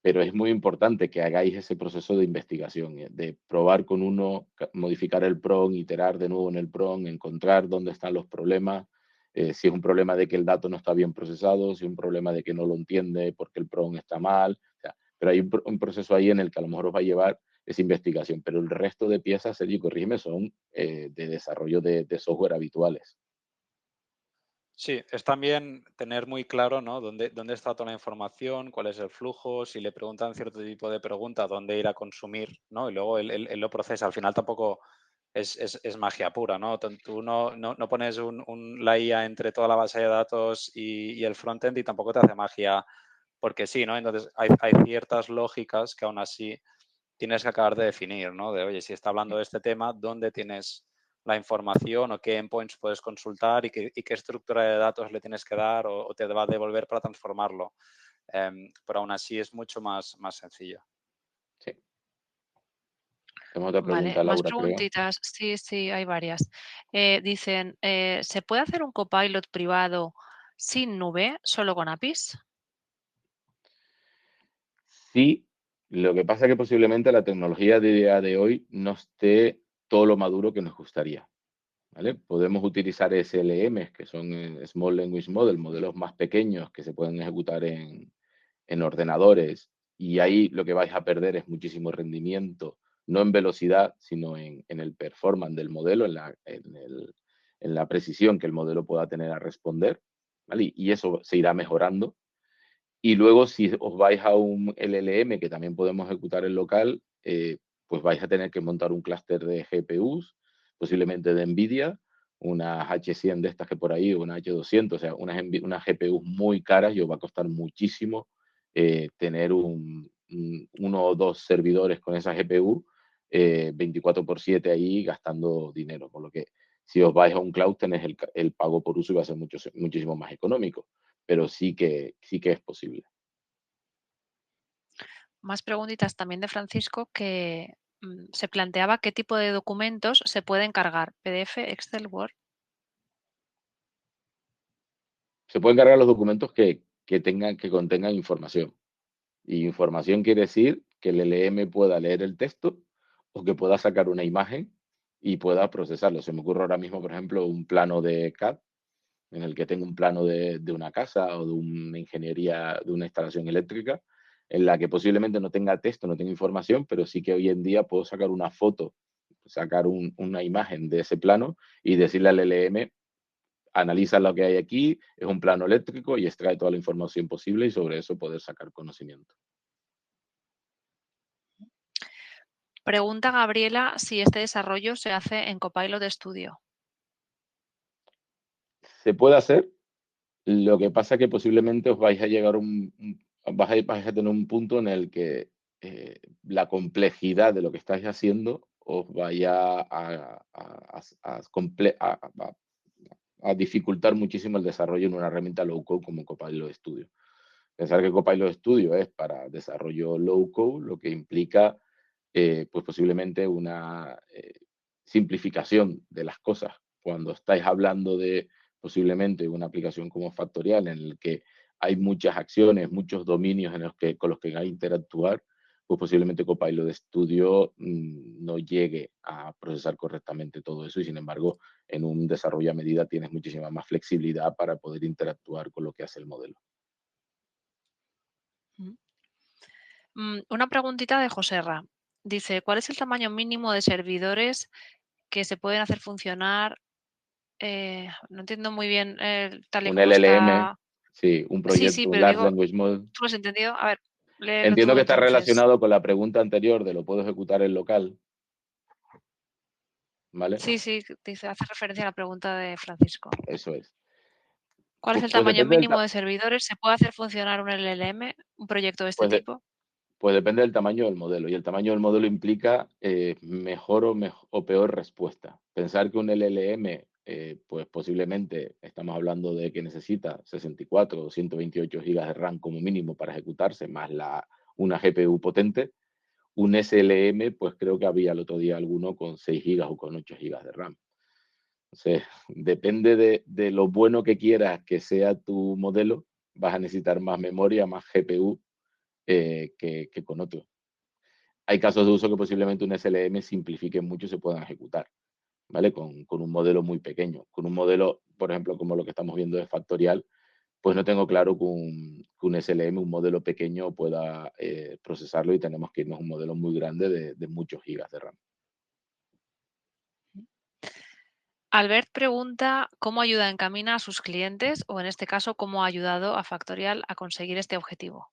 Pero es muy importante que hagáis ese proceso de investigación, de probar con uno, modificar el prompt, iterar de nuevo en el prompt, encontrar dónde están los problemas, si es un problema de que el dato no está bien procesado, si es un problema de que no lo entiende porque el prompt está mal. O sea, pero hay un proceso ahí en el que a lo mejor os va a llevar esa investigación, pero el resto de piezas, Sergio, corrígeme, son de desarrollo de software habituales. Sí, es también tener muy claro, ¿no? Dónde está toda la información, cuál es el flujo, si le preguntan cierto tipo de pregunta, dónde ir a consumir, ¿no? Y luego él lo procesa. Al final tampoco es magia pura, ¿no? Tú no pones la IA entre toda la base de datos y el frontend y tampoco te hace magia porque sí, ¿no? Entonces hay ciertas lógicas que aún así tienes que acabar de definir, ¿no? De, oye, si está hablando de este tema, ¿dónde tienes la información o qué endpoints puedes consultar y qué estructura de datos le tienes que dar o te va a devolver para transformarlo? Pero aún así es mucho más sencillo. Sí. Tenemos otra Vale, pregunta, más Laura, creo. preguntitas. Sí, sí, hay varias. Dicen, ¿se puede hacer un copilot privado sin nube, solo con APIs? Sí, lo que pasa es que posiblemente la tecnología de día de hoy no esté todo lo maduro que nos gustaría, ¿vale? Podemos utilizar SLMs, que son Small Language Model, modelos más pequeños que se pueden ejecutar en ordenadores, y ahí lo que vais a perder es muchísimo rendimiento, no en velocidad, sino en el performance del modelo, en la precisión que el modelo pueda tener a responder, ¿vale? Y eso se irá mejorando. Y luego, si os vais a un LLM, que también podemos ejecutar en local, pues vais a tener que montar un clúster de GPUs, posiblemente de NVIDIA, unas H100 de estas que por ahí, una H200, o sea, unas GPUs muy caras y os va a costar muchísimo tener uno o dos servidores con esa GPU 24/7 ahí gastando dinero. Por lo que si os vais a un cloud, tenéis el pago por uso y va a ser muchísimo más económico, pero sí que es posible. Más preguntitas también de Francisco que se planteaba qué tipo de documentos se pueden cargar, PDF, Excel, Word. Se pueden cargar los documentos que contengan información. Y información quiere decir que el LM pueda leer el texto o que pueda sacar una imagen y pueda procesarlo. Se me ocurre ahora mismo, por ejemplo, un plano de CAD en el que tengo un plano de una casa o de una ingeniería, de una instalación eléctrica, en la que posiblemente no tenga texto, no tenga información, pero sí que hoy en día puedo sacar una foto, sacar una imagen de ese plano y decirle al LM, analiza lo que hay aquí, es un plano eléctrico y extrae toda la información posible y sobre eso poder sacar conocimiento. Pregunta Gabriela si este desarrollo se hace en Copilot Studio. Se puede hacer, lo que pasa es que posiblemente os vais a llegar vais a tener un punto en el que la complejidad de lo que estáis haciendo os vaya a dificultar muchísimo el desarrollo en una herramienta low code como Copilot Studio. Pensar que Copilot Studio es para desarrollo low code, lo que implica pues posiblemente una simplificación de las cosas. Cuando estáis hablando de posiblemente una aplicación como Factorial en el que hay muchas acciones, muchos dominios con los que hay que interactuar, pues posiblemente Copilot Studio no llegue a procesar correctamente todo eso y sin embargo en un desarrollo a medida tienes muchísima más flexibilidad para poder interactuar con lo que hace el modelo. Una preguntita de Joserra. Dice, ¿cuál es el tamaño mínimo de servidores que se pueden hacer funcionar? No entiendo muy bien tal y Un como LLM, está. sí, un Sí, sí, proyecto, un pero Large digo, Language Model. ¿tú lo has entendido? A ver, léelo Entiendo tú que está entonces. relacionado con la pregunta anterior de lo puedo ejecutar en local, ¿vale? Sí, sí, dice, hace referencia a la pregunta de Francisco. Eso es. ¿Cuál es el Pues tamaño depende mínimo de servidores? ¿Se puede hacer funcionar un LLM, un proyecto de este pues de- tipo? pues depende del tamaño del modelo. Y el tamaño del modelo implica mejor o peor respuesta. Pensar que un LLM, pues posiblemente estamos hablando de que necesita 64 o 128 gigas de RAM como mínimo para ejecutarse, más una GPU potente. Un SLM, pues creo que había el otro día alguno con 6 gigas o con 8 gigas de RAM. Entonces, depende de lo bueno que quieras que sea tu modelo, vas a necesitar más memoria, más GPU que con otro. Hay casos de uso que posiblemente un SLM simplifique mucho y se puedan ejecutar, ¿vale? Con un modelo muy pequeño. Con un modelo, por ejemplo, como lo que estamos viendo de Factorial, pues no tengo claro que un SLM, un modelo pequeño, pueda procesarlo y tenemos que irnos a un modelo muy grande de muchos gigas de RAM. Albert pregunta cómo ayuda Encamina a sus clientes o en este caso cómo ha ayudado a Factorial a conseguir este objetivo.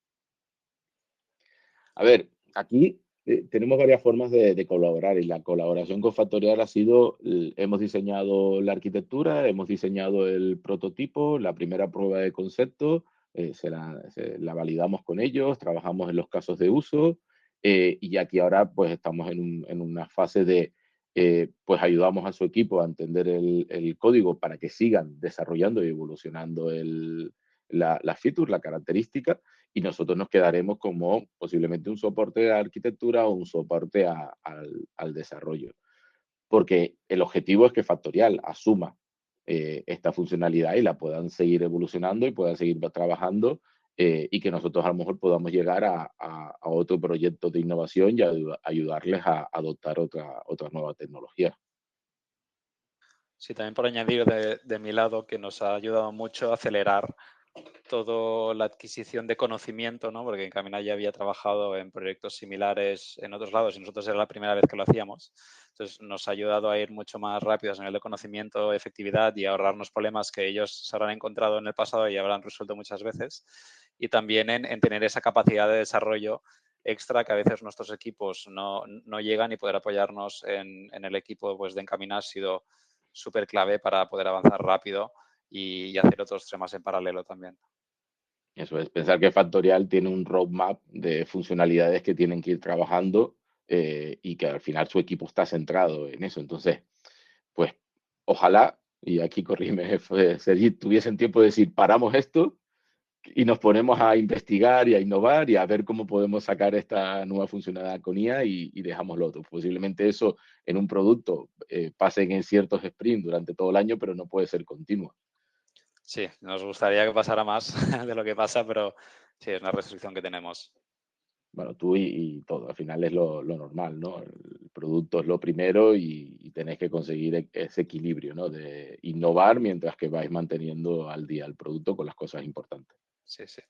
A ver, aquí tenemos varias formas de colaborar y la colaboración con Factorial ha sido, hemos diseñado la arquitectura, hemos diseñado el prototipo, la primera prueba de concepto, la validamos con ellos, trabajamos en los casos de uso y aquí ahora pues estamos en una fase de, pues ayudamos a su equipo a entender el código para que sigan desarrollando y evolucionando la feature, la característica, y nosotros nos quedaremos como posiblemente un soporte de arquitectura o un soporte al desarrollo. Porque el objetivo es que Factorial asuma esta funcionalidad y la puedan seguir evolucionando y puedan seguir trabajando y que nosotros a lo mejor podamos llegar a otro proyecto de innovación y ayudarles a adoptar otra nueva tecnología. Sí, también por añadir de mi lado que nos ha ayudado mucho a acelerar toda la adquisición de conocimiento, ¿no? Porque Encamina ya había trabajado en proyectos similares en otros lados y nosotros era la primera vez que lo hacíamos. Entonces nos ha ayudado a ir mucho más rápido a nivel de conocimiento, efectividad y ahorrarnos problemas que ellos se habrán encontrado en el pasado y habrán resuelto muchas veces. Y también en tener esa capacidad de desarrollo extra que a veces nuestros equipos no llegan, y poder apoyarnos en el equipo pues, de Encamina ha sido súper clave para poder avanzar rápido y hacer otros temas en paralelo también. Eso es, pensar que Factorial tiene un roadmap de funcionalidades que tienen que ir trabajando y que al final su equipo está centrado en eso. Entonces, pues ojalá, y aquí corrígeme, Sergi, tuviesen tiempo de decir, paramos esto y nos ponemos a investigar y a innovar y a ver cómo podemos sacar esta nueva funcionalidad con IA y dejamos lo otro. Posiblemente eso en un producto pasen en ciertos sprints durante todo el año, pero no puede ser continuo. Sí, nos gustaría que pasara más de lo que pasa, pero sí, es una restricción que tenemos. Bueno, tú y todo, al final es lo normal, ¿no? El producto es lo primero y tenés que conseguir ese equilibrio, ¿no? De innovar mientras que vais manteniendo al día el producto con las cosas importantes. Sí, sí.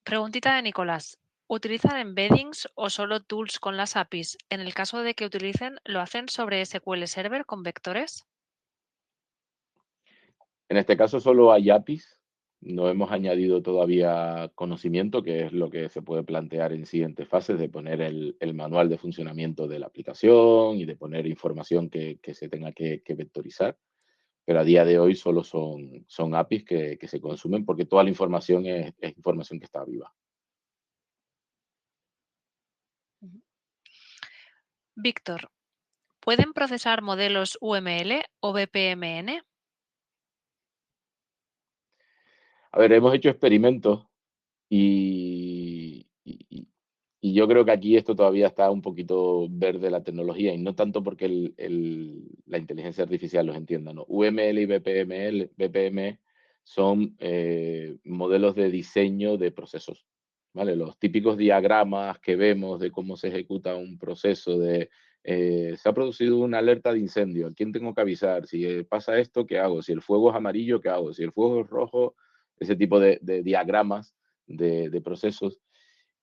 Preguntita de Nicolás. ¿Utilizan embeddings o solo tools con las APIs? En el caso de que utilicen, ¿lo hacen sobre SQL Server con vectores? En este caso solo hay APIs, no hemos añadido todavía conocimiento, que es lo que se puede plantear en siguientes fases, de poner el manual de funcionamiento de la aplicación y de poner información que se tenga que vectorizar. Pero a día de hoy solo son APIs que se consumen porque toda la información es información que está viva. Víctor, ¿pueden procesar modelos UML o BPMN? A ver, hemos hecho experimentos y yo creo que aquí esto todavía está un poquito verde la tecnología y no tanto porque la inteligencia artificial los entienda, ¿no? UML y BPM son modelos de diseño de procesos, ¿vale? Los típicos diagramas que vemos de cómo se ejecuta un proceso se ha producido una alerta de incendio, ¿a quién tengo que avisar? Si pasa esto, ¿qué hago? Si el fuego es amarillo, ¿qué hago? Si el fuego es rojo, ese tipo de diagramas de procesos.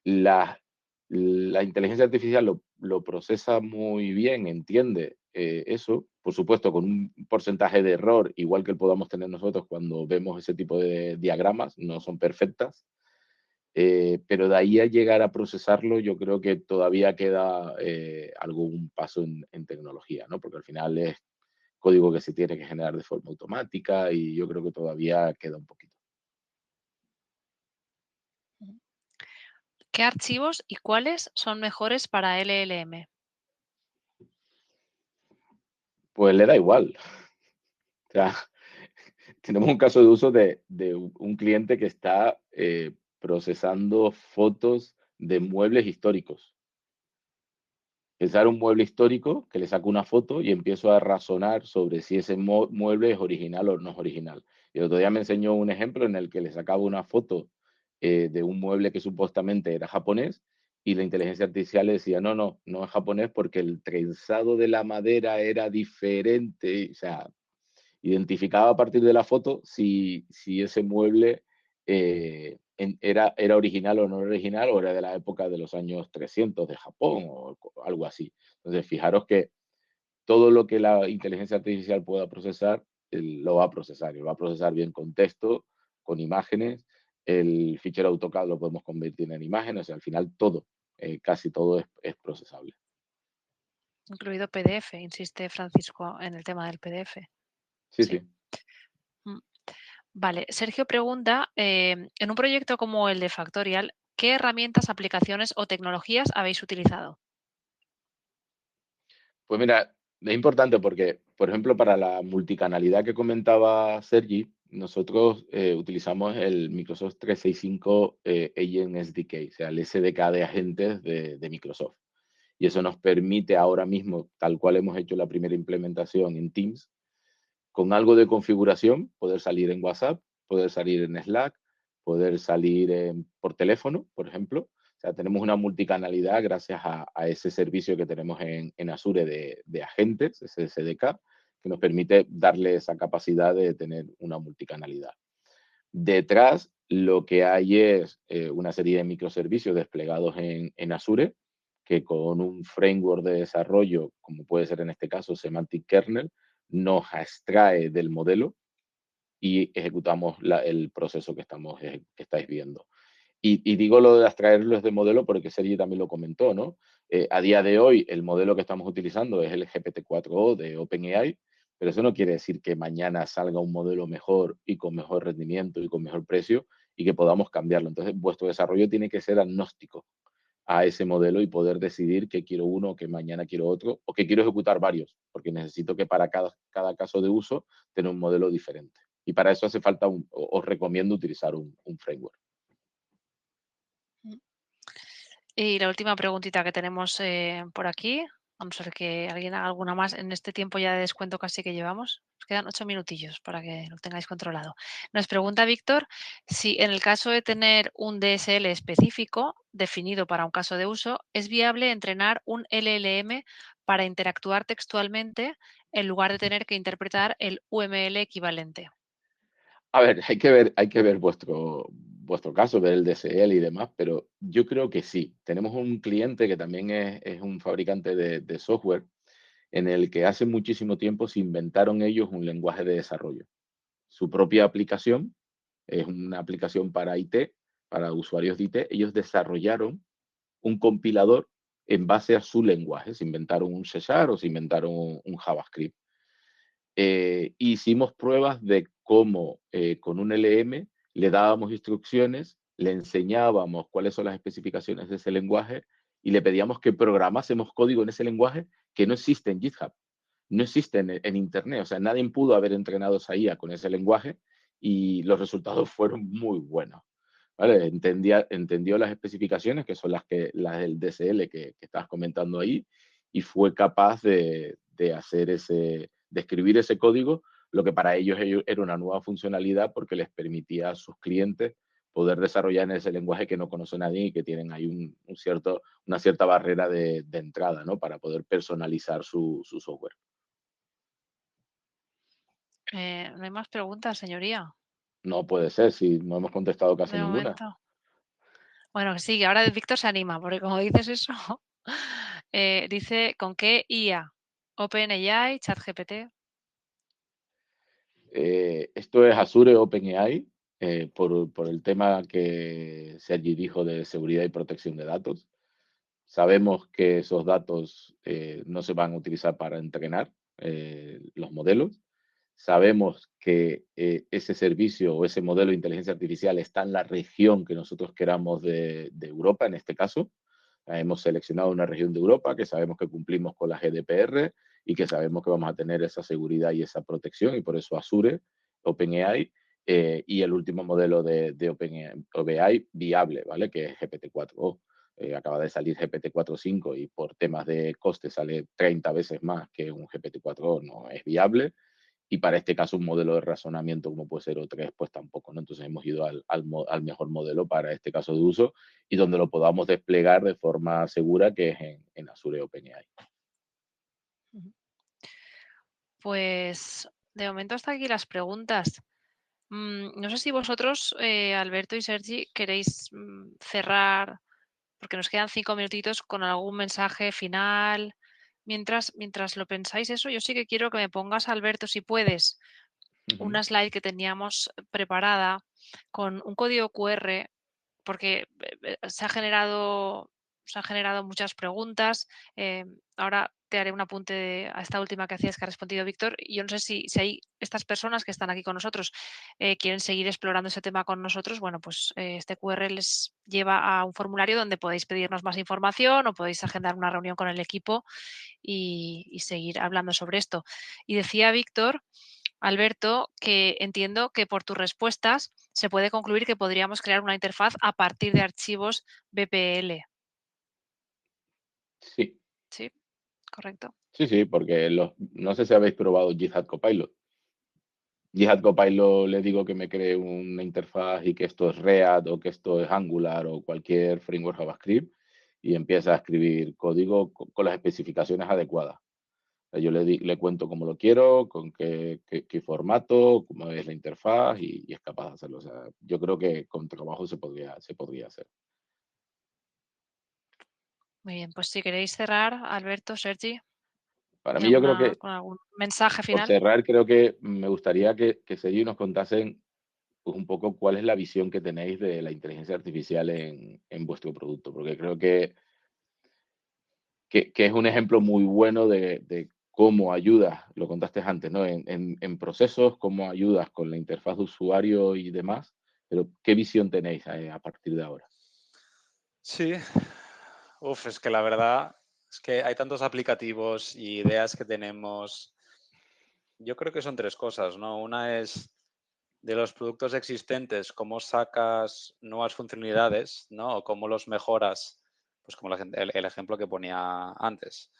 La inteligencia artificial lo procesa muy bien, entiende eso, por supuesto, con un porcentaje de error, igual que el podamos tener nosotros cuando vemos ese tipo de diagramas, no son perfectas, pero de ahí a llegar a procesarlo, yo creo que todavía queda algún paso en tecnología, ¿no? Porque al final es código que se tiene que generar de forma automática y yo creo que todavía queda un poquito. ¿Qué archivos y cuáles son mejores para LLM? Pues le da igual. O sea, tenemos un caso de uso de un cliente que está procesando fotos de muebles históricos. Pensar un mueble histórico que le saco una foto y empiezo a razonar sobre si ese mueble es original o no es original. Y el otro día me enseñó un ejemplo en el que le sacaba una foto de un mueble que supuestamente era japonés y la inteligencia artificial le decía, no es japonés porque el trenzado de la madera era diferente. O sea, identificaba a partir de la foto si ese mueble era original o no original, o era de la época de los años 300 de Japón o algo así. Entonces, fijaros que todo lo que la inteligencia artificial pueda procesar, lo va a procesar. Y lo va a procesar bien con texto, con imágenes. El fichero AutoCAD lo podemos convertir en imágenes. O sea, al final todo, casi todo es procesable. Incluido PDF, insiste Francisco en el tema del PDF. Sí, Sí. sí. Vale, Sergio pregunta, en un proyecto como el de Factorial, ¿qué herramientas, aplicaciones o tecnologías habéis utilizado? Pues mira, es importante porque, por ejemplo, para la multicanalidad que comentaba Sergi, nosotros utilizamos el Microsoft 365 Agent SDK, o sea, el SDK de agentes de Microsoft. Y eso nos permite ahora mismo, tal cual hemos hecho la primera implementación en Teams, con algo de configuración, poder salir en WhatsApp, poder salir en Slack, poder salir por teléfono, por ejemplo. O sea, tenemos una multicanalidad gracias a ese servicio que tenemos en Azure de agentes, ese SDK, que nos permite darle esa capacidad de tener una multicanalidad. Detrás, lo que hay es una serie de microservicios desplegados en Azure, que con un framework de desarrollo, como puede ser en este caso Semantic Kernel, nos extrae del modelo y ejecutamos el proceso que estáis viendo. Y digo lo de extraerlos de modelo porque Sergi también lo comentó, ¿no? A día de hoy, el modelo que estamos utilizando es el GPT-4o de OpenAI, pero eso no quiere decir que mañana salga un modelo mejor y con mejor rendimiento y con mejor precio y que podamos cambiarlo. Entonces, vuestro desarrollo tiene que ser agnóstico a ese modelo y poder decidir que quiero uno, que mañana quiero otro, o que quiero ejecutar varios, porque necesito que para cada caso de uso tener un modelo diferente. Y para eso hace falta, os recomiendo utilizar un framework. Y la última preguntita que tenemos por aquí, vamos a ver que alguien haga alguna más en este tiempo ya de descuento casi que llevamos. Nos quedan 8 minutillos para que lo tengáis controlado. Nos pregunta Víctor si en el caso de tener un DSL específico definido para un caso de uso, ¿es viable entrenar un LLM para interactuar textualmente en lugar de tener que interpretar el UML equivalente? A ver, hay que ver vuestro caso, ver el DSL y demás, pero yo creo que sí. Tenemos un cliente que también es un fabricante de software en el que hace muchísimo tiempo se inventaron ellos un lenguaje de desarrollo. Su propia aplicación es una aplicación para IT, para usuarios de IT. Ellos desarrollaron un compilador en base a su lenguaje. Se inventaron un C# o se inventaron un JavaScript. Hicimos pruebas de cómo con un LM le dábamos instrucciones, le enseñábamos cuáles son las especificaciones de ese lenguaje y le pedíamos que programásemos código en ese lenguaje que no existe en GitHub, no existe en Internet. O sea, nadie pudo haber entrenado esa IA con ese lenguaje y los resultados fueron muy buenos. ¿Vale? Entendió las especificaciones, que son las del DSL que estabas comentando ahí, y fue capaz de hacer de escribir ese código, lo que para ellos era una nueva funcionalidad porque les permitía a sus clientes poder desarrollar en ese lenguaje que no conoce nadie y que tienen ahí una cierta barrera de entrada, ¿no? Para poder personalizar su software. ¿No hay más preguntas, señoría? No puede ser, si no hemos contestado casi De ninguna. momento. Bueno, sí, ahora Víctor se anima, porque como dices eso, dice, ¿con qué IA? OpenAI, ChatGPT. Esto es Azure OpenAI, por el tema que Sergi dijo de seguridad y protección de datos. Sabemos que esos datos no se van a utilizar para entrenar los modelos. Sabemos que ese servicio o ese modelo de inteligencia artificial está en la región que nosotros queramos de Europa, en este caso. Hemos seleccionado una región de Europa que sabemos que cumplimos con la GDPR y que sabemos que vamos a tener esa seguridad y esa protección, y por eso Azure, OpenAI, y el último modelo de OpenAI viable, ¿vale? Que es GPT-4o. Acaba de salir GPT-4.5 y por temas de coste sale 30 veces más que un GPT-4o, no es viable. Y para este caso un modelo de razonamiento como puede ser O3, pues tampoco, ¿no? Entonces hemos ido al mejor modelo para este caso de uso y donde lo podamos desplegar de forma segura, que es en Azure OpenAI. Pues de momento hasta aquí las preguntas. No sé si vosotros, Alberto y Sergi, queréis cerrar, porque nos quedan 5 minutitos, con algún mensaje final, mientras lo pensáis eso, yo sí que quiero que me pongas, Alberto, si puedes, una slide que teníamos preparada con un código QR, porque se han generado muchas preguntas. Ahora te haré un apunte a esta última que hacías, que ha respondido Víctor. Y yo no sé si hay estas personas que están aquí con nosotros quieren seguir explorando ese tema con nosotros. Bueno, pues este QR les lleva a un formulario donde podéis pedirnos más información o podéis agendar una reunión con el equipo y seguir hablando sobre esto. Y decía Víctor, Alberto, que entiendo que por tus respuestas se puede concluir que podríamos crear una interfaz a partir de archivos BPL. Sí, ¿Sí? ¿Correcto? sí, porque no sé si habéis probado Jihad Copilot. Jihad Copilot le digo que me cree una interfaz y que esto es React o que esto es Angular o cualquier framework JavaScript y empieza a escribir código con las especificaciones adecuadas. Yo le cuento cómo lo quiero, con qué formato, cómo es la interfaz y es capaz de hacerlo. O sea, yo creo que con trabajo se podría hacer. Muy bien, pues si queréis cerrar, Alberto, Sergi, Para mí yo creo que, con algún mensaje por final. cerrar, creo que me gustaría que Sergi nos contasen pues, un poco cuál es la visión que tenéis de la inteligencia artificial en vuestro producto, porque creo que es un ejemplo muy bueno de cómo ayudas, lo contaste antes, ¿no? En procesos, cómo ayudas con la interfaz de usuario y demás, pero ¿qué visión tenéis a partir de ahora? Sí, es que la verdad es que hay tantos aplicativos y ideas que tenemos. Yo creo que son tres cosas, ¿no? Una es de los productos existentes, cómo sacas nuevas funcionalidades, ¿no? O cómo los mejoras, pues como el ejemplo que ponía antes.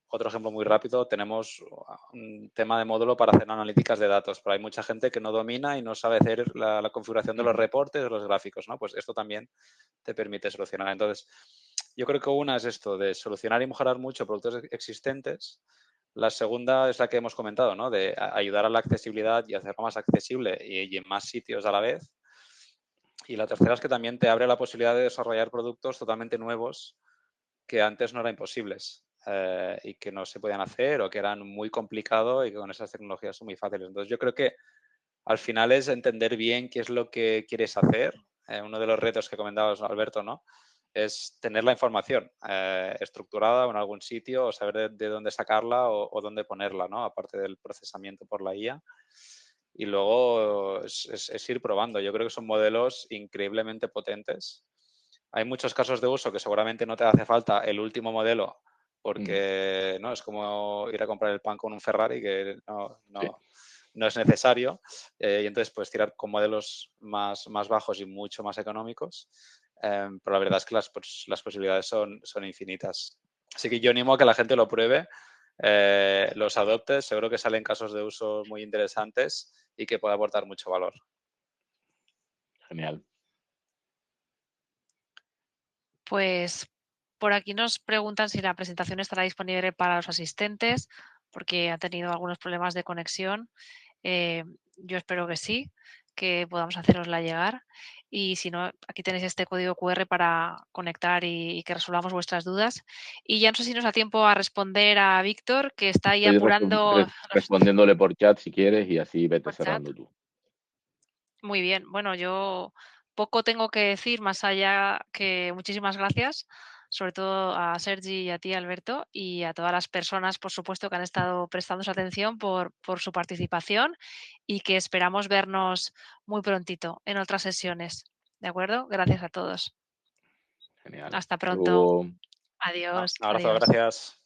Otro ejemplo muy rápido, tenemos un tema de módulo para hacer analíticas de datos, pero hay mucha gente que no domina y no sabe hacer la configuración de los reportes o los gráficos, ¿no? Pues esto también te permite solucionar. Entonces, yo creo que una es esto, de solucionar y mejorar mucho productos existentes. La segunda es la que hemos comentado, ¿no? De ayudar a la accesibilidad y hacerlo más accesible y en más sitios a la vez. Y la tercera es que también te abre la posibilidad de desarrollar productos totalmente nuevos que antes no eran imposibles y que no se podían hacer o que eran muy complicados y que con esas tecnologías son muy fáciles. Entonces yo creo que al final es entender bien qué es lo que quieres hacer. Uno de los retos que comentabas, Alberto, ¿no? Es tener la información estructurada en algún sitio o saber de dónde sacarla o dónde ponerla, ¿no? Aparte del procesamiento por la IA. Y luego es ir probando. Yo creo que son modelos increíblemente potentes. Hay muchos casos de uso que seguramente no te hace falta el último modelo porque ¿no? Es como ir a comprar el pan con un Ferrari que no es necesario. Y entonces puedes tirar con modelos más bajos y mucho más económicos. Pero la verdad es que las posibilidades son infinitas. Así que yo animo a que la gente lo pruebe, los adopte. Seguro que salen casos de uso muy interesantes y que puede aportar mucho valor. Genial. Pues por aquí nos preguntan si la presentación estará disponible para los asistentes, porque ha tenido algunos problemas de conexión. Yo espero que sí, que podamos hacerosla llegar. Y si no, aquí tenéis este código QR para conectar y que resolvamos vuestras dudas. Y ya no sé si nos da tiempo a responder a Víctor, que está ahí Estoy apurando respondiéndole por chat si quieres y así vete por chat. cerrando tú. Muy bien, bueno, yo poco tengo que decir más allá que muchísimas gracias, sobre todo a Sergi y a ti, Alberto, y a todas las personas, por supuesto, que han estado prestando su atención por su participación y que esperamos vernos muy prontito en otras sesiones. ¿De acuerdo? Gracias a todos. Genial. Hasta Hasta pronto. luego. Adiós. Un abrazo, Adiós. gracias.